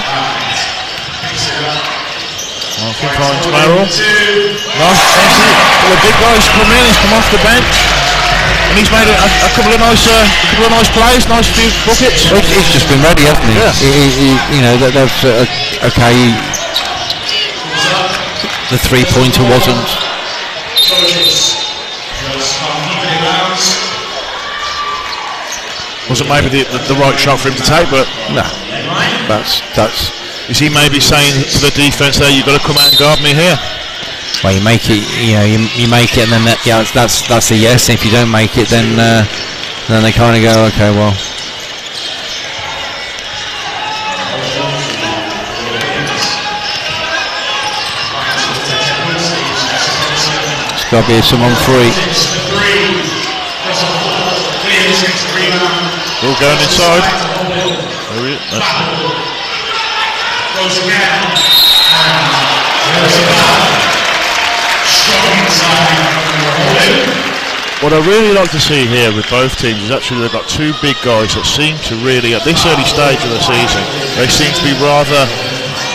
Martin finds Merrill. Nice. The big guy's come in. He's come off the bench, and he's made a couple of nice plays, nice few buckets. Well, he's just been ready, hasn't he? Yeah. He you know, that's okay. The three-pointer wasn't. Wasn't maybe the right shot for him to take, but no, that's. Is he maybe saying to the defense there, you've got to come out and guard me here? Well, you make it, you know, you make it, and then that's a yes. And if you don't make it, then they kind of go, okay, well. It's got to be someone free. All going inside. Goes again. What I really like to see here with both teams is actually they've got two big guys that seem to really, at this early stage of the season, they seem to be rather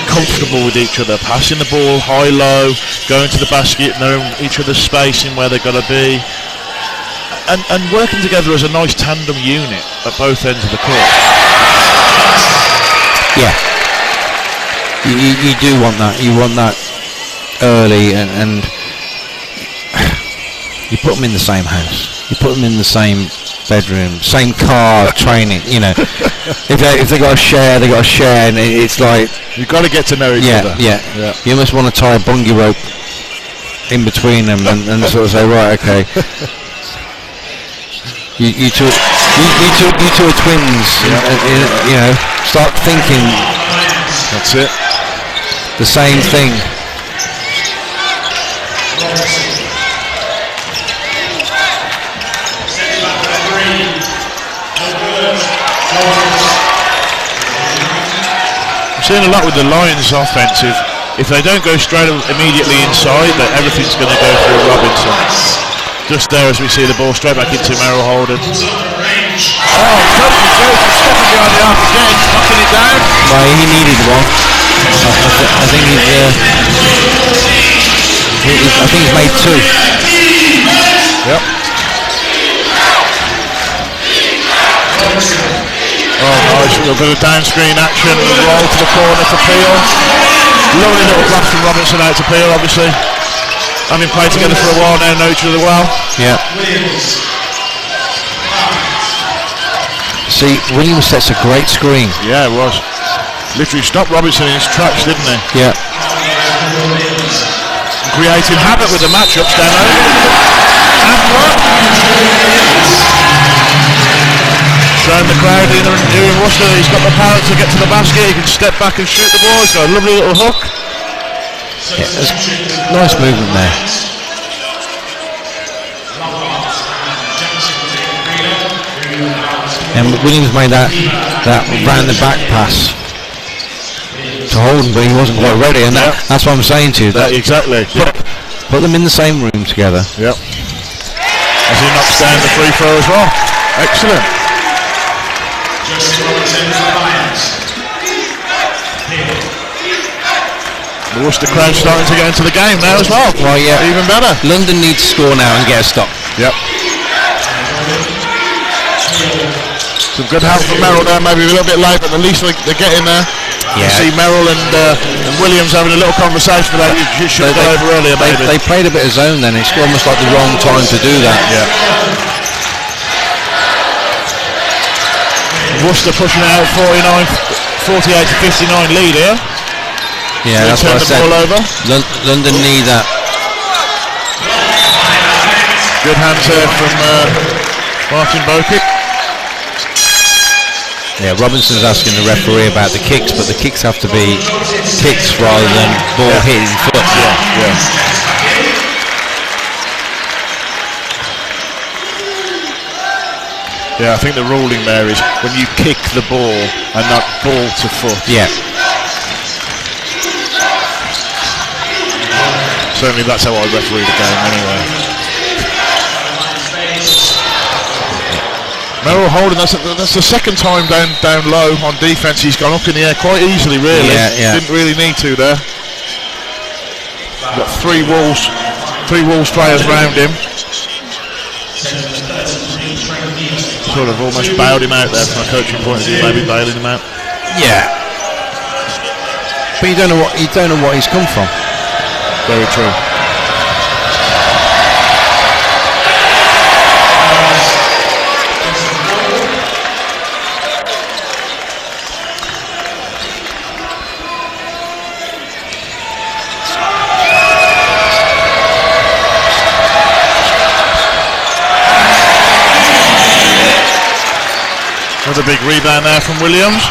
comfortable with each other, passing the ball high-low, going to the basket, knowing each other's spacing where they've got to be, and working together as a nice tandem unit at both ends of the court. Yeah. You do want that. You want that early, and you put them in the same house. You put them in the same bedroom, same car, training. You know, if they got to share, they got to share, and it's like you've got to get to know each other. Yeah. You must want to tie a bungee rope in between them and sort of say, right, okay. You two You two are twins. You know, start thinking. That's it. The same thing. I'm seeing a lot with the Lions offensive. If they don't go straight immediately inside, that everything's going to go through Robinson. Just there as we see the ball straight back into Merrill Holden. Oh, Coach Joseph stepping behind the arc again, knocking it down. Well, he needed one. I think he's made two. Yep. Oh, nice. We've got a down screen action, roll to the corner for Peel. Lovely little pass from Robinson out to Peel, obviously. Having played together for a while now, know each other well. Yeah. See, Williams sets a great screen. Yeah, it was. Literally stopped Robinson in his tracks, didn't he? Yeah. Creating havoc with the matchups down there. And what? Showing the crowd here in Worcester, he's got the power to get to the basket, he can step back and shoot the ball, he's got a lovely little hook. Yeah, nice movement there. And Williams made that round the back pass to Holden, but he wasn't quite ready, and that's what I'm saying to you. Exactly. Put them in the same room together. Yep. As he knocks down the free throw as well. Excellent. The Worcester crowd starting to get into the game now as well. Well, yeah. Even better. London needs to score now and get a stop. Yep. Some good help from Merrill there, maybe a little bit late, but at least they're getting there. Yeah. You see Merrill and Williams having a little conversation about you should have got over earlier, maybe. They played a bit of zone then. It's almost like the wrong time to do that. Yeah. Worcester pushing out 48 to 59 lead here. Yeah, that's what I said. London need that. Good hands there from Martin Bokic. Yeah, Robinson's asking the referee about the kicks, but the kicks have to be kicks rather than ball hitting foot. Yeah, I think the ruling there is when you kick the ball and not ball to foot. Yeah. Certainly that's how I referee the game anyway. Merrill Holden, that's the second time down low on defence. He's gone up in the air quite easily, really. Yeah. Didn't really need to there. Got three Wolves players round him. Sort of almost bowed him out there from a coaching point of view, maybe bailing him out. Yeah. But you don't know what he's come from. Very true. Another big rebound there from Williams.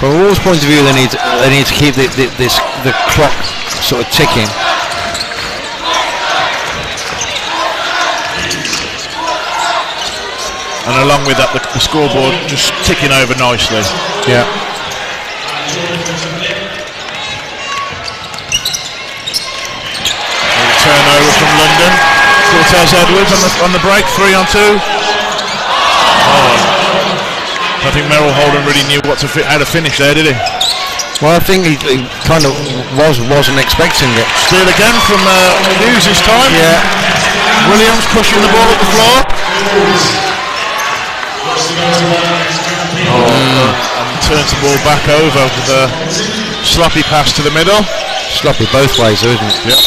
From a Wolves' point of view, they need to keep the clock sort of ticking. And along with that, the scoreboard just ticking over nicely. Yeah. Turnover from London. Cortez Edwards on the break, 3 on 2. I think Merrill Holden really knew how to finish there, did he? Well, I think he kind of wasn't expecting it. Steal again from Hughes this time. Yeah. Williams pushing the ball at the floor. And turns the ball back over with a sloppy pass to the middle. Sloppy both ways, though, isn't it? Yep.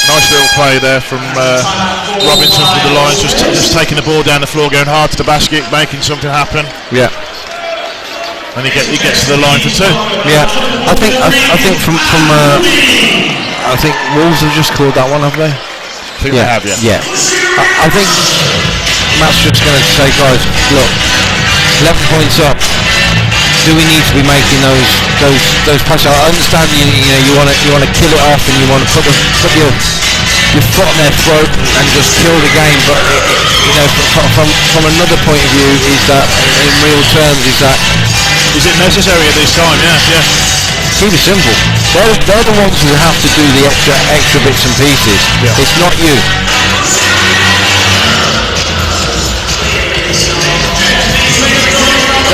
Nice little play there from Robinson for the Lions, just taking the ball down the floor, going hard to the basket, making something happen. Yeah. And he gets to the line for 2. Yeah, I think I think Wolves have just called that one, have they? I think they have, yeah. I think Matt's just going to say, guys, look, 11 points up. Do we need to be making those passes? I understand you want to kill it off and you want to put your foot on their throat and just kill the game, but from another point of view, is that in real terms is it necessary at this time? Yeah. Keep it simple. They're the ones who have to do the extra bits and pieces. Yeah. It's not you.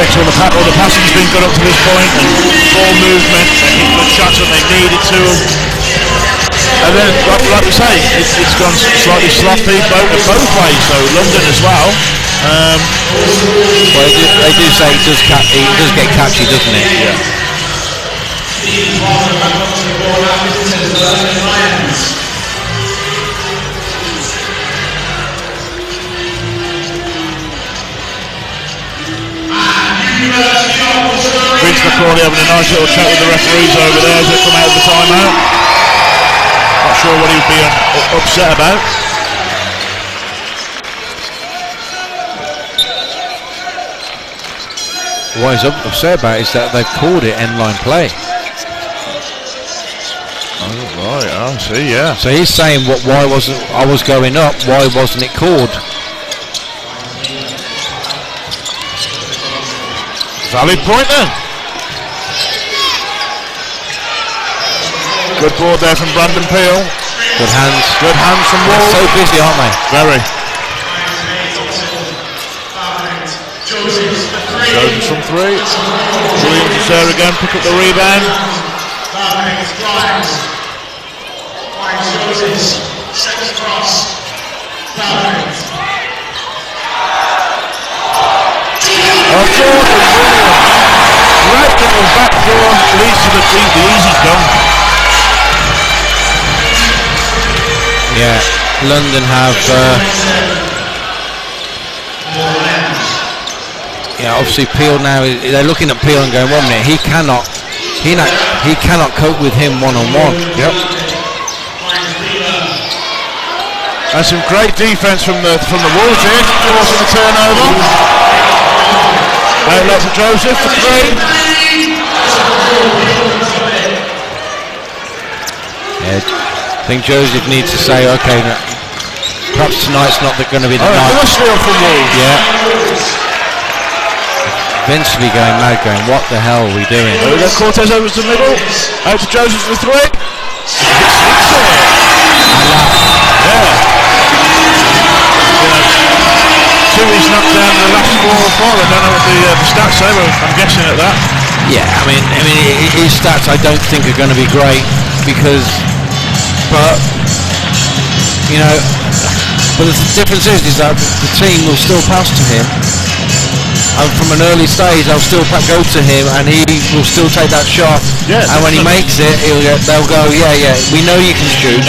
All the passing's been good up to this point, and ball movement, and good shots when they needed to. And then, like we say, it's gone slightly sloppy both ways, though. London as well. Well, they do say it does get catchy, doesn't it? Yeah. Vince McCauley having a nice little chat with the referees over there as they come out of the timeout. Not sure what he would be upset about. What he's upset about is that they've called it end line play. Oh right, I see, yeah. So he's saying why wasn't I was going up, why wasn't it called? Valid point then. Good board there from Brandon Peel. Good hands. Good hands from Wolves. They're so busy, aren't they? Very. Jones from 3. Williams is there again, pick up the rebound. Jordan Williams. Right little back door leads to the easy dunk. Yeah, London have obviously Peel now, they're looking at Peel and going, 1 minute, he cannot cope with him one-on-one. Yep. And some great defense from the Wolves here, forcing the turnover. Outlet for Joseph for 3. Yeah, I think Joseph needs to say, okay, perhaps tonight's not going to be the night. Another steal from Wolves. Yeah. Vince will be going mad, going, what the hell are we doing? There we go, Cortez over to the middle. Out to Joseph for 3. Yeah. Two he's knocked down in the last 4 or 5. I don't know what the stats say, but I'm guessing at that. Yeah, I mean, his stats I don't think are going to be great but the difference is that the team will still pass to him, and from an early stage they'll still go to him, and he will still take that shot. Yeah, and when he makes it, they'll go, yeah, we know you can shoot.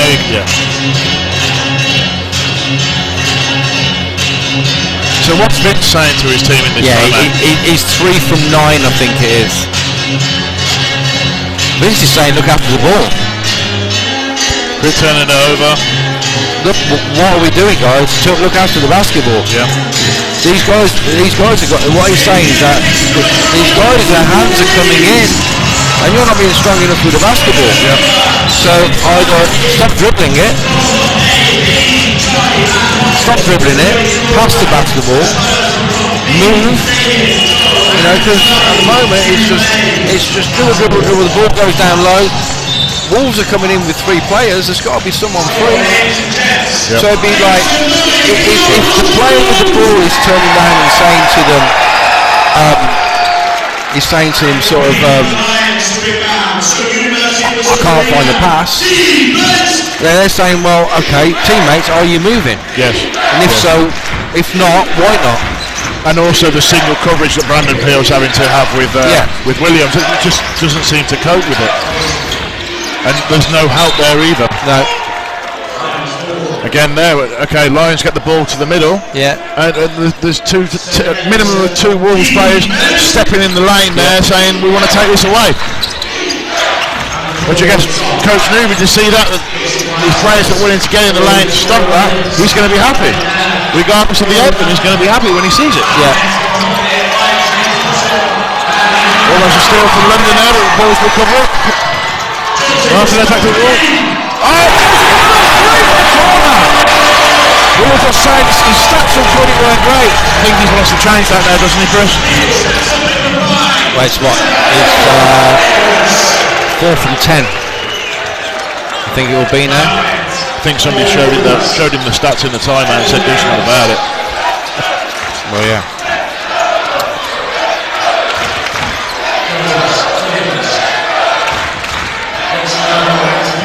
So what's Vince saying to his team in this timeout? He's 3 from 9, I think it is. Vince is saying, look after the ball. Quit turning it over. Look, what are we doing, guys? Look after the basketball. Yeah. These guys have got. What he's saying is that these guys, their hands are coming in, and you're not being strong enough with the basketball. Yeah. So either stop dribbling it, pass the basketball, move. Because at the moment it's just dribble. The ball goes down low. Wolves are coming in with 3 players. There's got to be someone free. Yep. So it'd be like if the player with the ball is turning around and saying to them, he's saying to him sort of, I can't find the pass. They're saying, well, okay, teammates, are you moving? Yes. And if so, if not, why not? And also the single coverage that Brandon Peel's having to have with Williams, it just doesn't seem to cope with it. And there's no help there either. No. Again there, okay, Lions get the ball to the middle. Yeah. And there's minimum of two Wolves players stepping in the lane there saying, we want to take this away. Which I guess Coach Newby, to see that these players are willing to get in the lane to stop that, he's going to be happy. Regardless of the outcome, he's going to be happy when he sees it. Yeah. Almost a steal from London there, but the ball's recovered. After the attack to the wall. We were just saying his stats on good, it weren't great. I think he's wants to change that now, doesn't he, Chris? Well, it's what? It's 4 from 10. I think it will be now. I think somebody showed him the stats in the timeout and said do something about it. Well, yeah.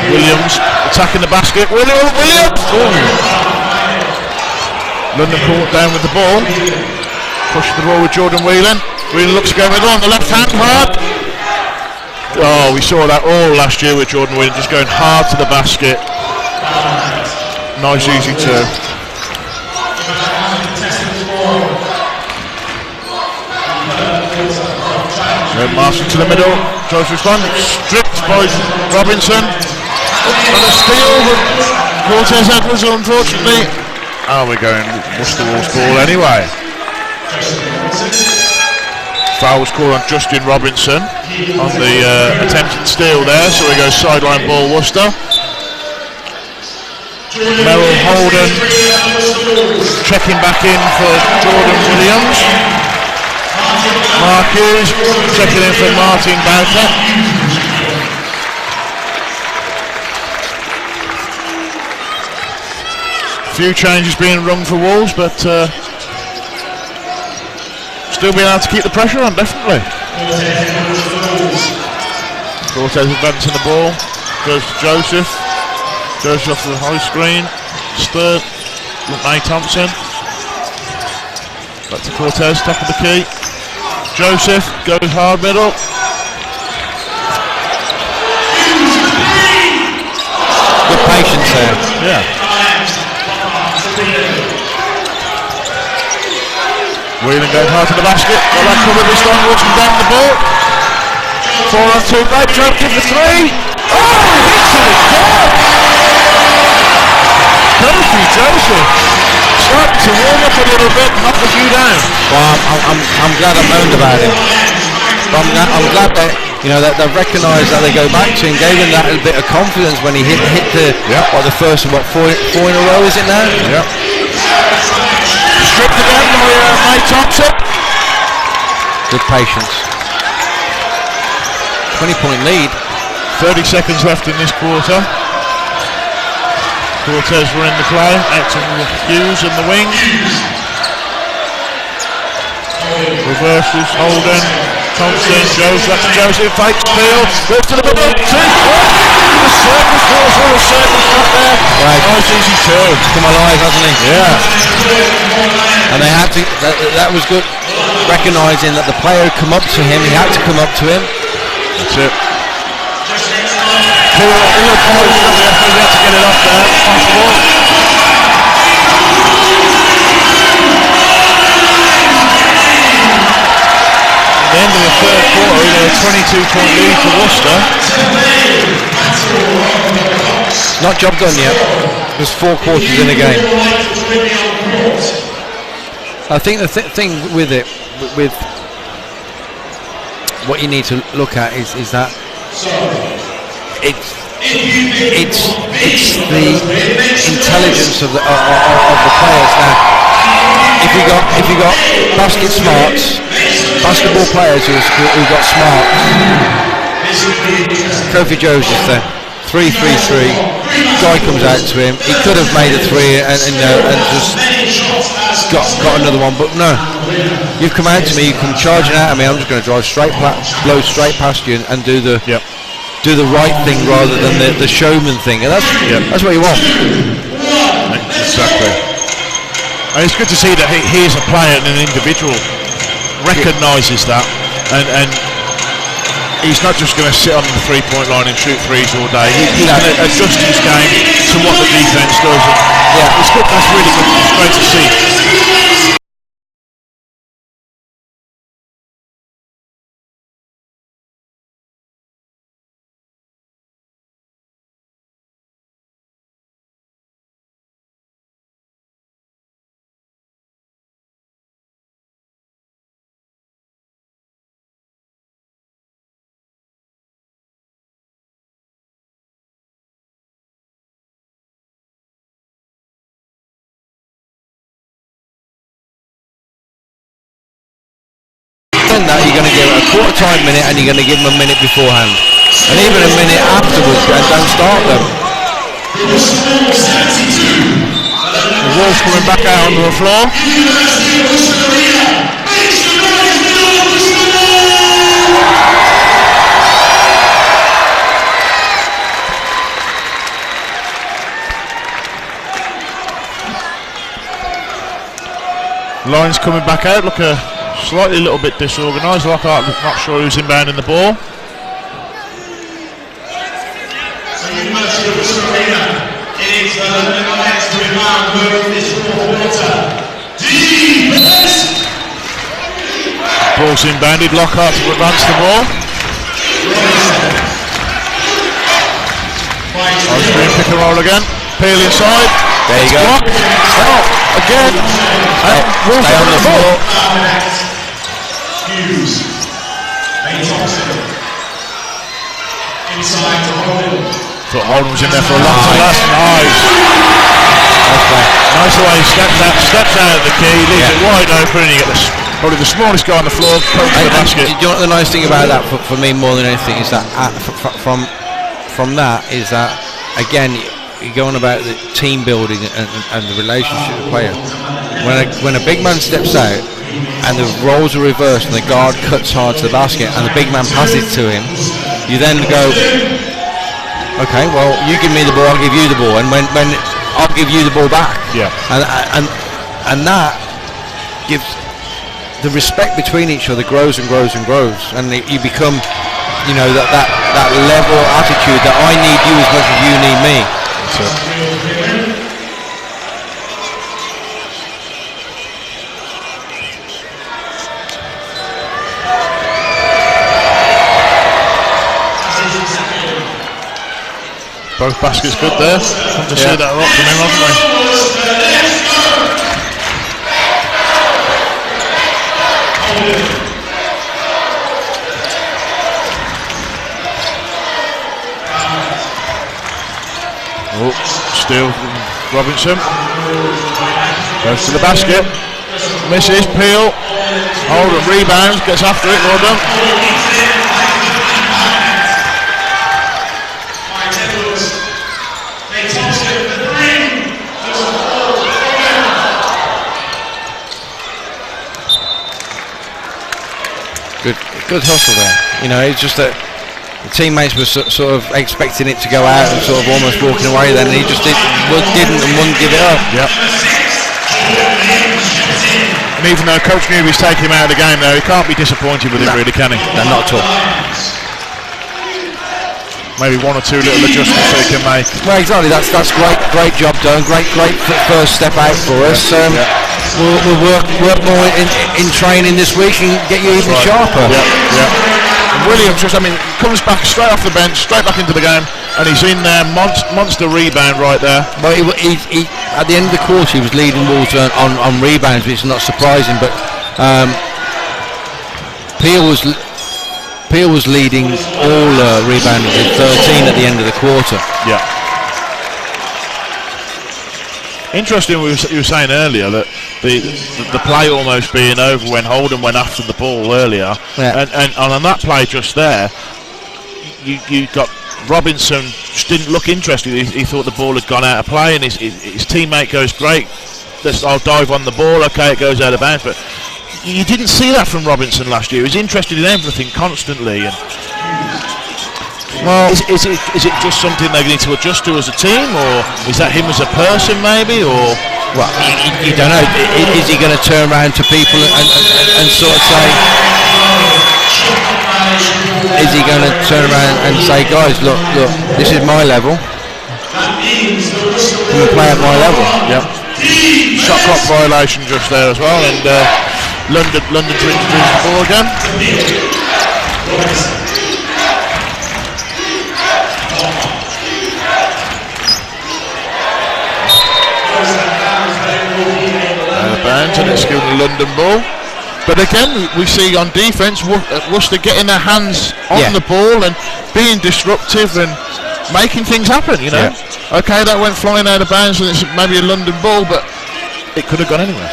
Williams attacking the basket. Williams! London caught down with the ball. Pushing the ball with Jordan Whelan. Whelan looks to go middle on the left hand, hard. Oh, we saw that all last year with Jordan Whelan, just going hard to the basket. Nice easy turn. Marston to the middle. Joseph's one. Stripped by Robinson. And a steal, but Cortez Edwards, unfortunately. Oh, we're going Worcester Wolves ball anyway. Foul was called on Justin Robinson on the attempted steal there, so we go sideline ball Worcester. Merrill Holden checking back in for Jordan Williams. Mark Hughes checking in for Martin Bowker. Few changes being rung for Wolves, but still being able to keep the pressure on, definitely. Cortez advancing the ball, goes to Joseph. Joseph off the high screen, stirred, May Thompson. Back to Cortez, top of the key. Joseph goes hard middle. Good patience there. Yeah. Whelan going hard to the basket. Got that covered this time. Watching down the ball. 4 on 2 break. Jumped in for 3. Oh, hits it again. Kofi Joseph starting to warm up a little bit, knock a few down. Well, I'm glad I moaned about him. But I'm glad that they've recognised that they go back to him, gave him that little bit of confidence when he hit the the first four in a row, is it now? Yep. Stripped again by May Thompson. Good patience. 20-point lead. 30 seconds left in this quarter. Cortez were in the play. Acting with Hughes in the wing. Reverses, Holden, Thompson, Joseph, that's Joseph, fakes Peel, goes to the middle, 2, 1, the circus, falls on the circus shot there. Right. Nice easy two. Come alive, hasn't he? Yeah. And they had to, that was good, recognising that the player had come up to him, he had to come up to him. That's it. Peel, real polished up there, he had to get it off there, possible. At the end of the third quarter, a 22-point lead for Worcester. Not job done yet. There's 4 quarters in a game. I think the thing with it, with what you need to look at is that it's the intelligence of the players. Now, if you got basket smarts, basketball players who got smart. Kofi Joseph there, 3-3-3. Guy comes out to him. He could have made a 3 and just got another one, but no. You've come out to me. You come charging out at me. I'm just going to drive blow straight past you and do the right thing rather than the showman thing. And that's what you want. Exactly. And it's good to see that he is a player and an individual recognises that and he's not just going to sit on the three-point line and shoot threes all day. He's going to adjust his game to what the defense does. And it's good. That's really good. It's great to see. That you're going to give it a quarter time minute and you're going to give them a minute beforehand and even a minute afterwards and don't start them. The Wolves coming back out onto the floor. Lions coming back out, look slightly a little bit disorganised, like I'm not sure who's inbounding the ball. So University of Worcester Arena, it is the Lions to rebound with this fourth quarter. Defense! Ball's inbounded, Lockhart to advance the ball. Osborne pick and roll again. Peel inside. There you go. Oh, again. Wolves Stay on the floor. Hughes. May Thompson. Inside to Holden. Thought Holden was in there for a long time. That's nice. Nice the way he steps out of the key, leaves it wide open, and you get probably the smallest guy on the floor, pokes the basket. Do you know what the nice thing about that for me more than anything is that from that is that again you're going about the team building and the relationship with the player. When a big man steps out and the roles are reversed and the guard cuts hard to the basket and the big man passes to him, you then go, okay, well you give me the ball, I'll give you the ball, and when I'll give you the ball back. Yeah. And that gives the respect between each other grows and grows and grows, and you become, you know, that level of attitude that I need you as much as you need me. Both baskets good there. Come to see that a lot from him, haven't we? Oh, steal from Robinson. Goes to the basket. Misses. Peel. Holden rebounds. Gets after it. Well done. Good hustle there. You know, it's just that the teammates were sort of expecting it to go out and sort of almost walking away then, and he just didn't and wouldn't give it up. Yep. And even though Coach Newby's taking him out of the game though, he can't be disappointed with him really, can he? No, not at all. Maybe one or two little adjustments that he can make. Well, exactly. That's great job done. Great first step out for us. We'll work more in training this week and get you even sharper. Yeah. And Williams comes back straight off the bench, straight back into the game, and he's in there, monster rebound right there. But he at the end of the quarter he was leading Wolves on rebounds, which is not surprising. But Peel was leading all rebounding with 13 at the end of the quarter. Yeah. Interesting, you were saying earlier that the play almost being over when Holden went after the ball earlier, and on that play just there, you got Robinson just didn't look interested. He thought the ball had gone out of play, and his teammate goes, great, I'll dive on the ball, okay, it goes out of bounds, but you didn't see that from Robinson last year. He was interested in everything constantly. And well, is it just something they need to adjust to as a team, or is that him as a person maybe, or? Well, you don't know. Is he going to turn around to people and sort of say, is he going to turn around and say, guys, look, this is my level. Can we play at my level? Yep. Shot clock violation just there as well, and London to introduce the ball again. Bounce, and it's given a London ball. But again, we see on defence Worcester getting their hands on the ball and being disruptive and making things happen, you know. Yeah. Okay, that went flying out of bounds and it's maybe a London ball, but it could have gone anywhere.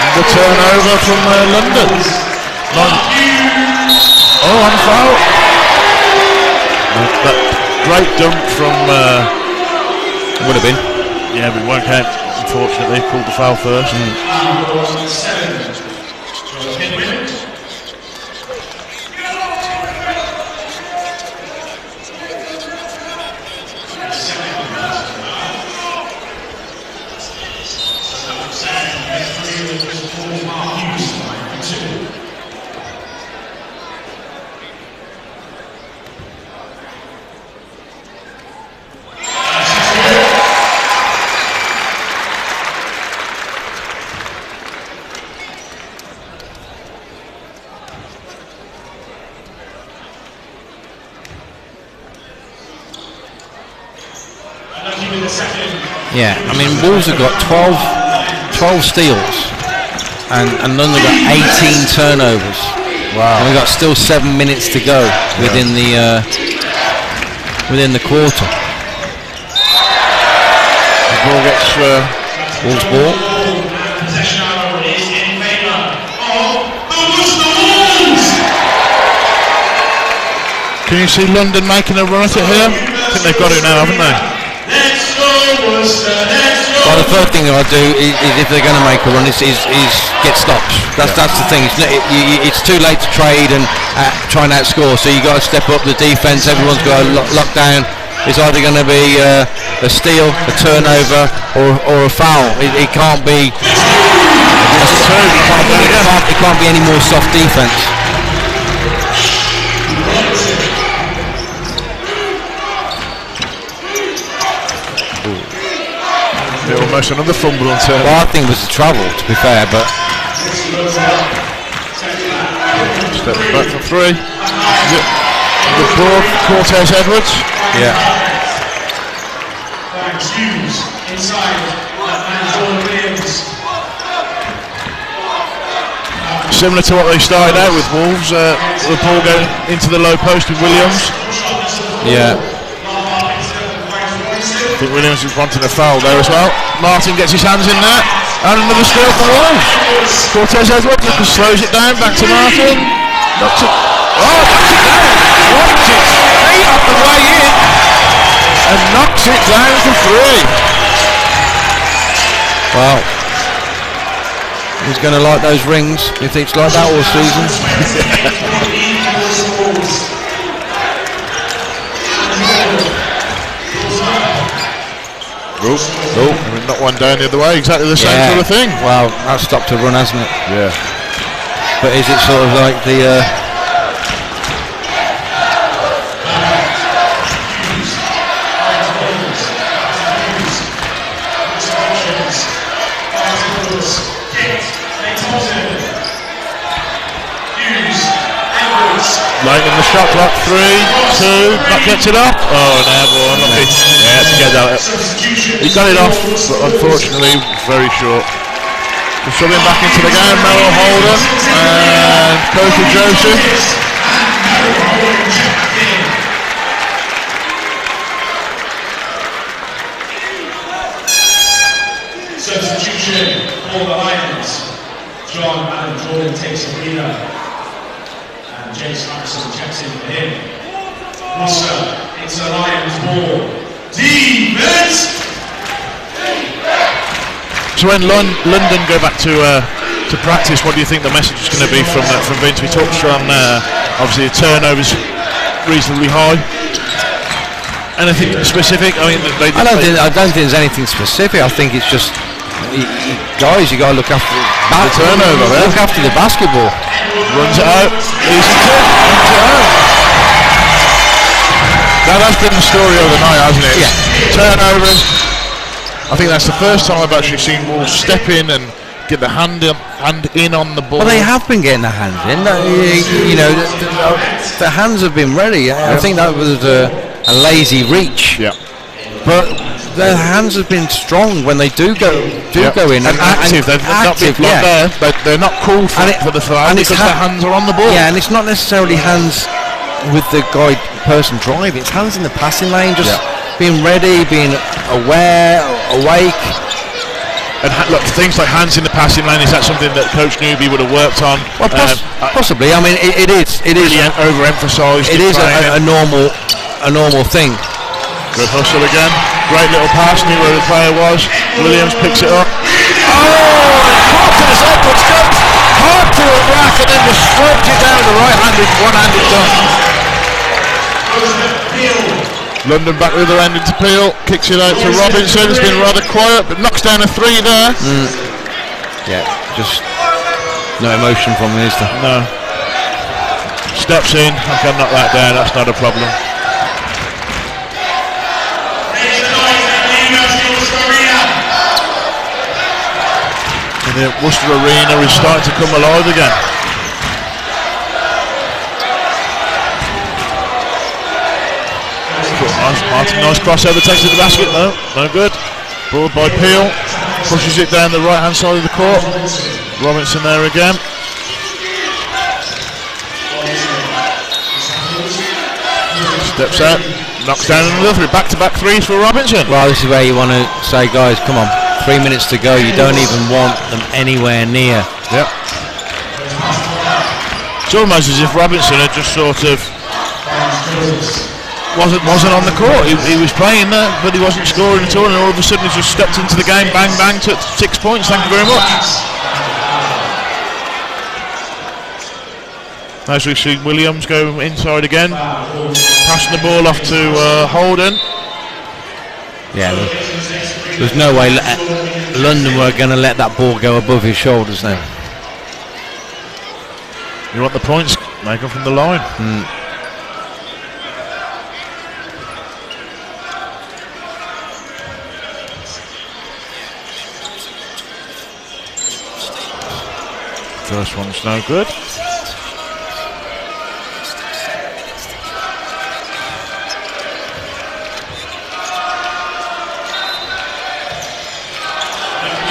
The turnover from London. On foul. That great dunk from would have been. Yeah, but it won't count, unfortunately. Called the foul first. Yeah, I mean, Wolves have got 12 steals and London got 18 turnovers. Wow. And we've got still 7 minutes to go within the quarter. The ball gets Wolves ball. Can you see London making a run at it here? I think they've got it now, haven't they? Well, the first thing I do is if they're going to make a run is get stops. That's the thing. It's too late to trade and try and outscore. So you got to step up the defence. Everyone's got to lock down. It's either going to be a steal, a turnover, or a foul. It can't be. It can't be any more soft defence. Almost another fumble on turn. Well, I think it was a trouble, to be fair, but step back for three. The ball, Cortez Edwards. Yeah. Similar to what they started out with Wolves, the ball going into the low post with Williams. Yeah. I think Williams is wanting a foul there as well. Martin gets his hands in there, and another steal for Wolves. Cortez Edwards slows it down, back to Martin. Knocks it. Oh, knocks it down. Wipes it straight up the way in, and knocks it down for three. Wow. He's going to like those rings if it's like that all season. I mean, not one down the other way, exactly the same sort of thing. Well, that's stopped a run, hasn't it? Yeah. But is it sort of like the Light in the shot clock, 3, 2, not gets it off. Oh, no, boy, unlucky. Yeah, to get that. He got it off, but unfortunately, very short. So subbing back into the game, Merrill Holden and Kofi Joseph. Substitution for the Lions. John Allen Jordan takes a leader. James Harrison checks in for him. Worcester, it's a Lions ball. Defense! So when London go back to to practice, what do you think the message is going to be from Vince? We touched on obviously the turnovers reasonably high. Anything specific? I mean, I don't think there's anything specific. I think it's just guys, you got to look after the turnover. Look after the basketball. Runs it out. Easy tip. Runs it out. That's been the story overnight, hasn't it? Yeah. Turnovers. I think that's the first time I've actually seen Wolves step in and get the hand in on the ball. Well, they have been getting the hands in. You know, the hands have been ready. I think that was a lazy reach. Yeah. But their hands have been strong when they do go in and active. They've not been blocked there. They're not cool for the foul because their hands are on the ball. Yeah, and it's not necessarily hands with the person driving. It's hands in the passing lane, just being ready, being aware, awake. And look, things like hands in the passing lane, is that something that Coach Newby would have worked on? Well, possibly. I mean, it is really overemphasised. It is a normal thing. Good hustle again. Great little pass, knew where the player was. Williams picks it up. Oh, and caught to the Edwards comes hard to a rack and then just stroked it down the right-handed, one-handed dunk. London back with the other end into Peel, kicks it out to Robinson. It's been rather quiet, but knocks down a three there. Yeah, just no emotion from him, is there? No. Steps in, I can knock that down, that's not a problem. And the Worcester Arena is starting to come alive again. Nice crossover, takes it to the basket, no good. Ball by Peel, pushes it down the right hand side of the court. Robinson there again. Steps out, knocks down another three, back-to-back threes for Robinson. Well, this is where you want to say, guys, come on, 3 minutes to go, you don't even want them anywhere near. Yep. It's almost as if Robinson had just sort of wasn't on the court. He was playing there, but he wasn't scoring at all, and all of a sudden he just stepped into the game, bang bang, took 6 points. Thank you very much. As we see Williams go inside again, passing the ball off to Holden. Yeah, there's no way London were going to let that ball go above his shoulders now. You want the points? Make them from the line. First one's no good.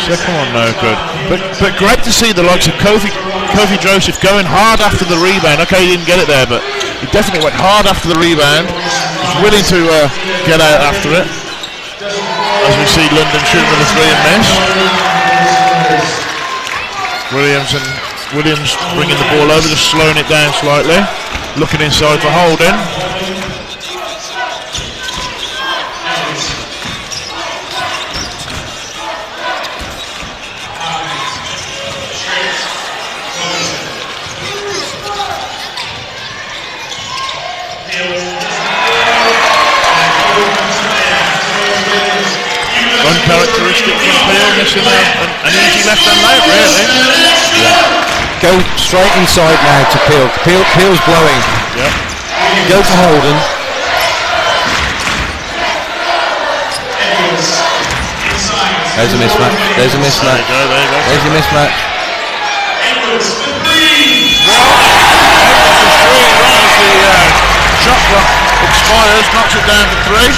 Second one no good. But great to see the likes of Kofi Joseph going hard after the rebound. Okay, he didn't get it there, but he definitely went hard after the rebound. He's willing to get out after it. As we see London shoot another three and miss. Williams bringing the ball over, just slowing it down slightly. Looking inside for Holden. Uncharacteristic from Peel, missing an easy left-hand layup, really. Go straight inside now to Peel. Peel's blowing. Yep. Go to Holden. There's a mismatch. There's a mismatch. There you go. There's a mismatch. The shot clock expires, knocks it down to three.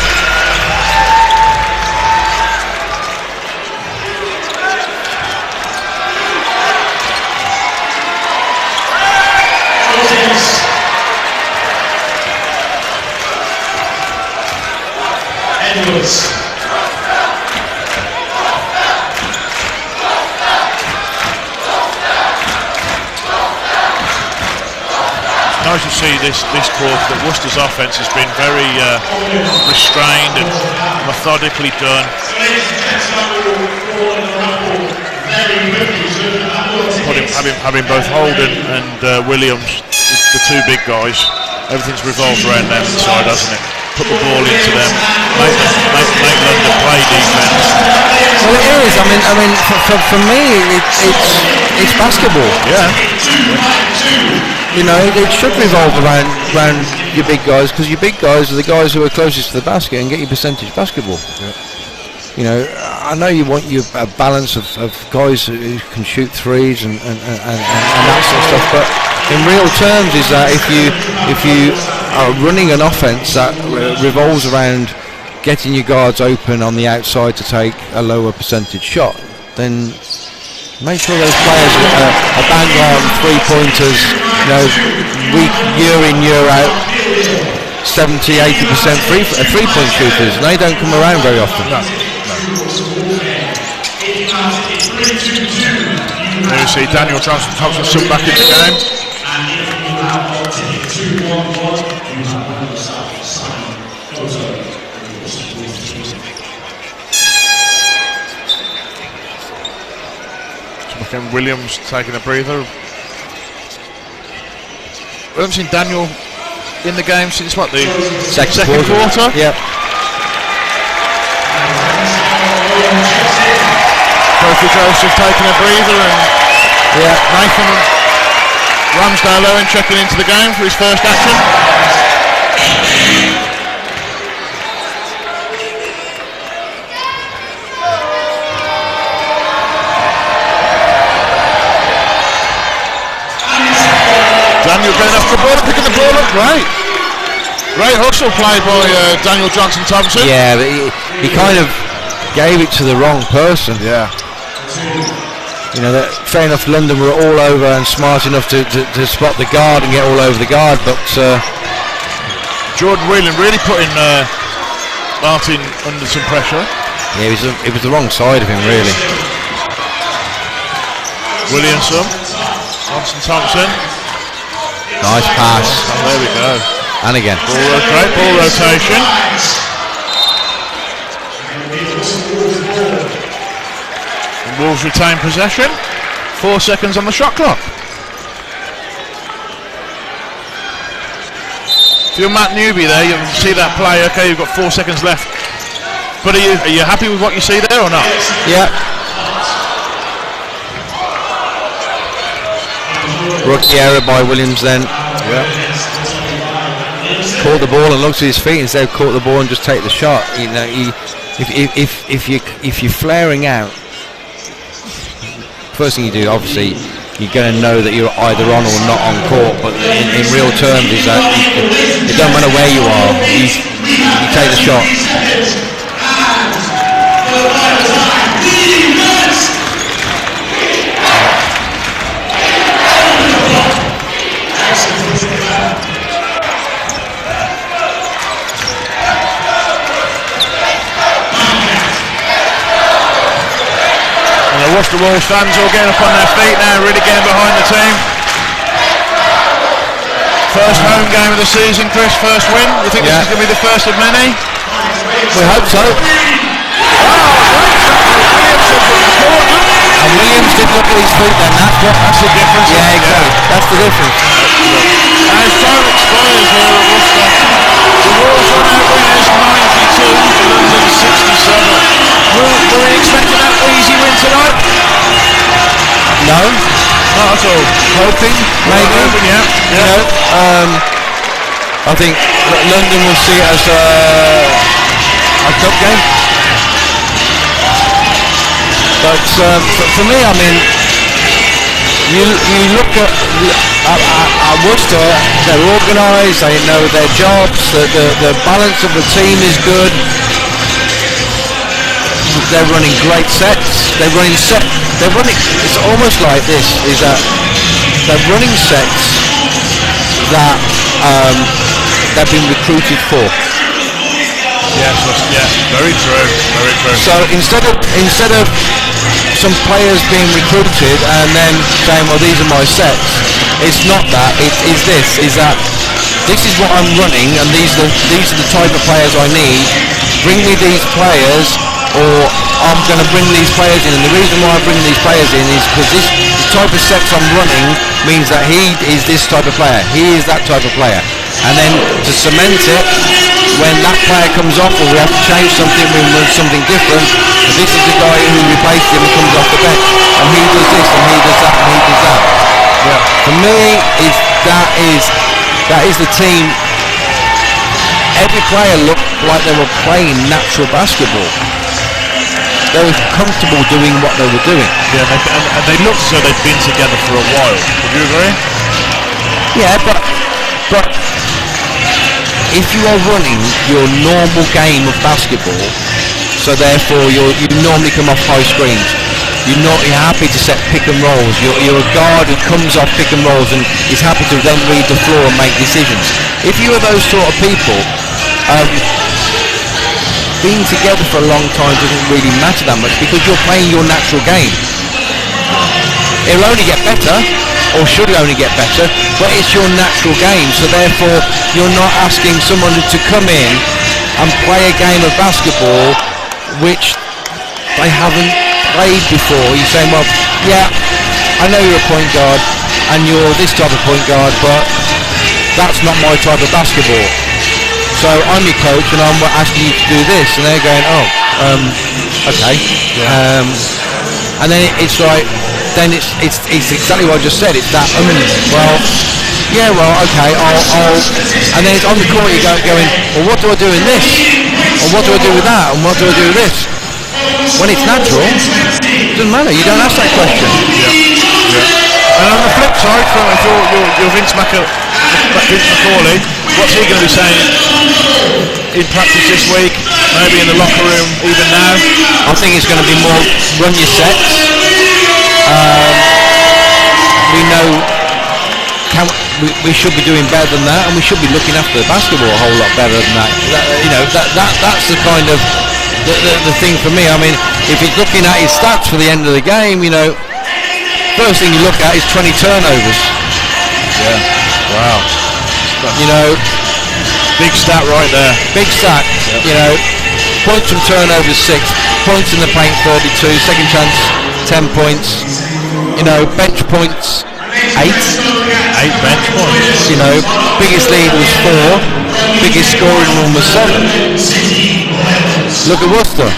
Nice to see this quarter that Worcester's offense has been very restrained and methodically done. having both Holden and Williams, the two big guys, everything's revolved around them inside, hasn't it? Put the ball into them, make London play defence. Well, it is. I mean, for me, it's basketball. Yeah. You know, it should revolve around your big guys, because your big guys are the guys who are closest to the basket and get your percentage basketball. Yeah. You know, I know you want a balance of guys who can shoot threes and that sort of stuff, but in real terms, is that if you are running an offense that revolves around getting your guards open on the outside to take a lower percentage shot, then make sure those players are bang on three-pointers, you know, year in, year out, 70-80% three-point shooters, and they don't come around very often. No. There you see Daniel Thompson sub back in the game. So Williams taking a breather. We haven't seen Daniel in the game since what, the second quarter? Yep. Kofi Joseph taking a breather, and Nathan Ramsdale-Owen checking into the game for his first action. Daniel going after the ball and picking the ball up. Great hustle played by Daniel Johnson Thompson. Yeah, but he kind of gave it to the wrong person. Yeah. You know, fair enough, London were all over and smart enough to spot the guard and get all over the guard, but Jordan Whelan really putting Martin under some pressure. Yeah, it was the wrong side of him, really. Williamson, Johnson Thompson. Nice pass. Oh, there we go. And again. Great ball rotation. And Wolves retain possession. 4 seconds on the shot clock. If you're Matt Newby there, you see that play. Okay, you've got 4 seconds left. But are you happy with what you see there or not? Yeah. Rookie error by Williams then. Yeah. Caught the ball and looked at his feet instead of caught the ball and just take the shot. You know, if you're flaring out, first thing you do, obviously, you're going to know that you're either on or not on court. But in real terms, is that it doesn't matter where you are, you take the shot. The Worcester Wolves fans all getting up on their feet now, really getting behind the team. First home game of the season, Chris, first win. You think this is going to be the first of many? We hope so. And Williams did look at his feet then, that's the difference. Yeah, exactly. That's the difference. As time expires here at Worcester, the Wolves run out winners 92 to London 67. Were we expecting that easy win tonight? No. Not at all. Hoping, maybe. Hoping, yeah. You know, I think London will see it as a cup game. But for me, I mean, you look at Worcester, they're organised, they know their jobs, the balance of the team is good. They're running great sets. It's almost like this, is that they're running sets that they've been recruited for. Yes, very true. So instead of some players being recruited and then saying, well, these are my sets, it's not that. This is what I'm running, and these are the type of players I need. Bring me these players, or I'm going to bring these players in. And the reason why I bring these players in is because the type of sets I'm running means that he is this type of player, he is that type of player. And then to cement it, when that player comes off or we have to change something, we run something different, this is the guy who replaces him and comes off the bench. And he does this and he does that and he does that. Yeah. For me, that is the team. Every player looked like they were playing natural basketball. They were comfortable doing what they were doing. Yeah, and they looked as though they'd been together for a while. Would you agree? Yeah, but if you are running your normal game of basketball, so therefore you normally come off high screens. You're happy to set pick and rolls. You're a guard who comes off pick and rolls and is happy to then read the floor and make decisions. If you are those sort of people, being together for a long time doesn't really matter that much because you're playing your natural game. It'll only get better, or should only get better, but it's your natural game, so therefore you're not asking someone to come in and play a game of basketball which they haven't played before. You're saying, well, yeah, I know you're a point guard and you're this type of point guard, but that's not my type of basketball. So I'm your coach and I'm asking you to do this, and they're going, okay. Yeah. And then it's like, then it's exactly what I just said. It's that, okay, I'll, and then it's on the court. You going, well, what do I do in this? Or what do I do with that? And what do I do with this? When it's natural, it doesn't matter. You don't ask that question. Yeah. And on the flip side, from your Vince McCauley, what's he going to be saying in practice this week? Maybe in the locker room, even now? I think it's going to be more run your sets. We know we should be doing better than that, and we should be looking after the basketball a whole lot better than that. That's the kind of the thing for me. I mean, if you're looking at his stats for the end of the game, first thing you look at is 20 turnovers. Yeah. Wow. Big stat right there. Big stat. Yep. Points from turnovers 6, points in the paint 32, second chance 10 points. Bench points 8. 8 bench points. Biggest lead was 4. Biggest scoring run was 7. Look at Worcester.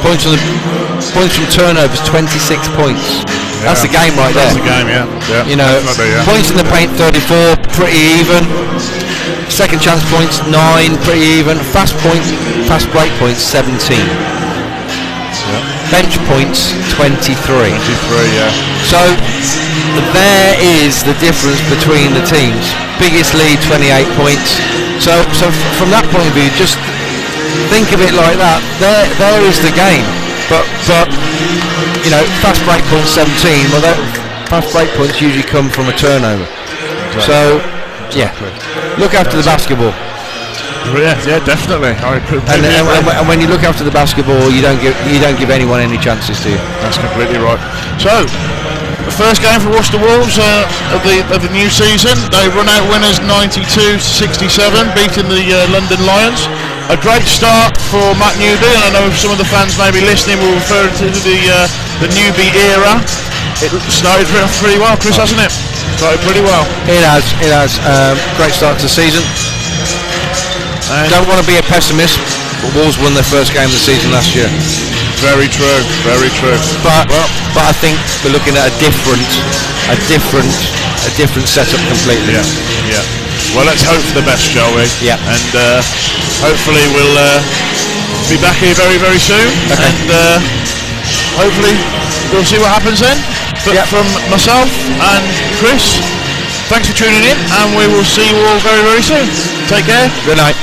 Points from turnovers 26 points. Yeah. That's the game right there. That's the game, yeah. Points in the paint 34, pretty even. Second chance points 9, pretty even. Fast break points 17. Yeah. Bench points 23. 23, yeah. So there is the difference between the teams. Biggest lead 28 points. So from that point of view, just think of it like that. There is the game. But fast break points 17. Well, fast break points usually come from a turnover. Exactly. So look after the basketball. Yeah, definitely. And when you look after the basketball, you don't give anyone any chances to you. That's completely right. So, the first game for Worcester Wolves of the new season, they run out winners 92-67, beating the London Lions. A great start for Matt Newby, and I know some of the fans maybe listening will refer to the Newby era. It started pretty well, Chris, hasn't it? Started pretty well. It has. Great start to the season. Don't want to be a pessimist, but Wolves won their first game of the season last year. Very true. But I think we're looking at a different setup completely. Yeah. Well, let's hope for the best, shall we? Yeah. And hopefully we'll be back here very, very soon. Okay. And hopefully we'll see what happens then. But from myself and Chris, thanks for tuning in, and we will see you all very, very soon. Take care. Good night.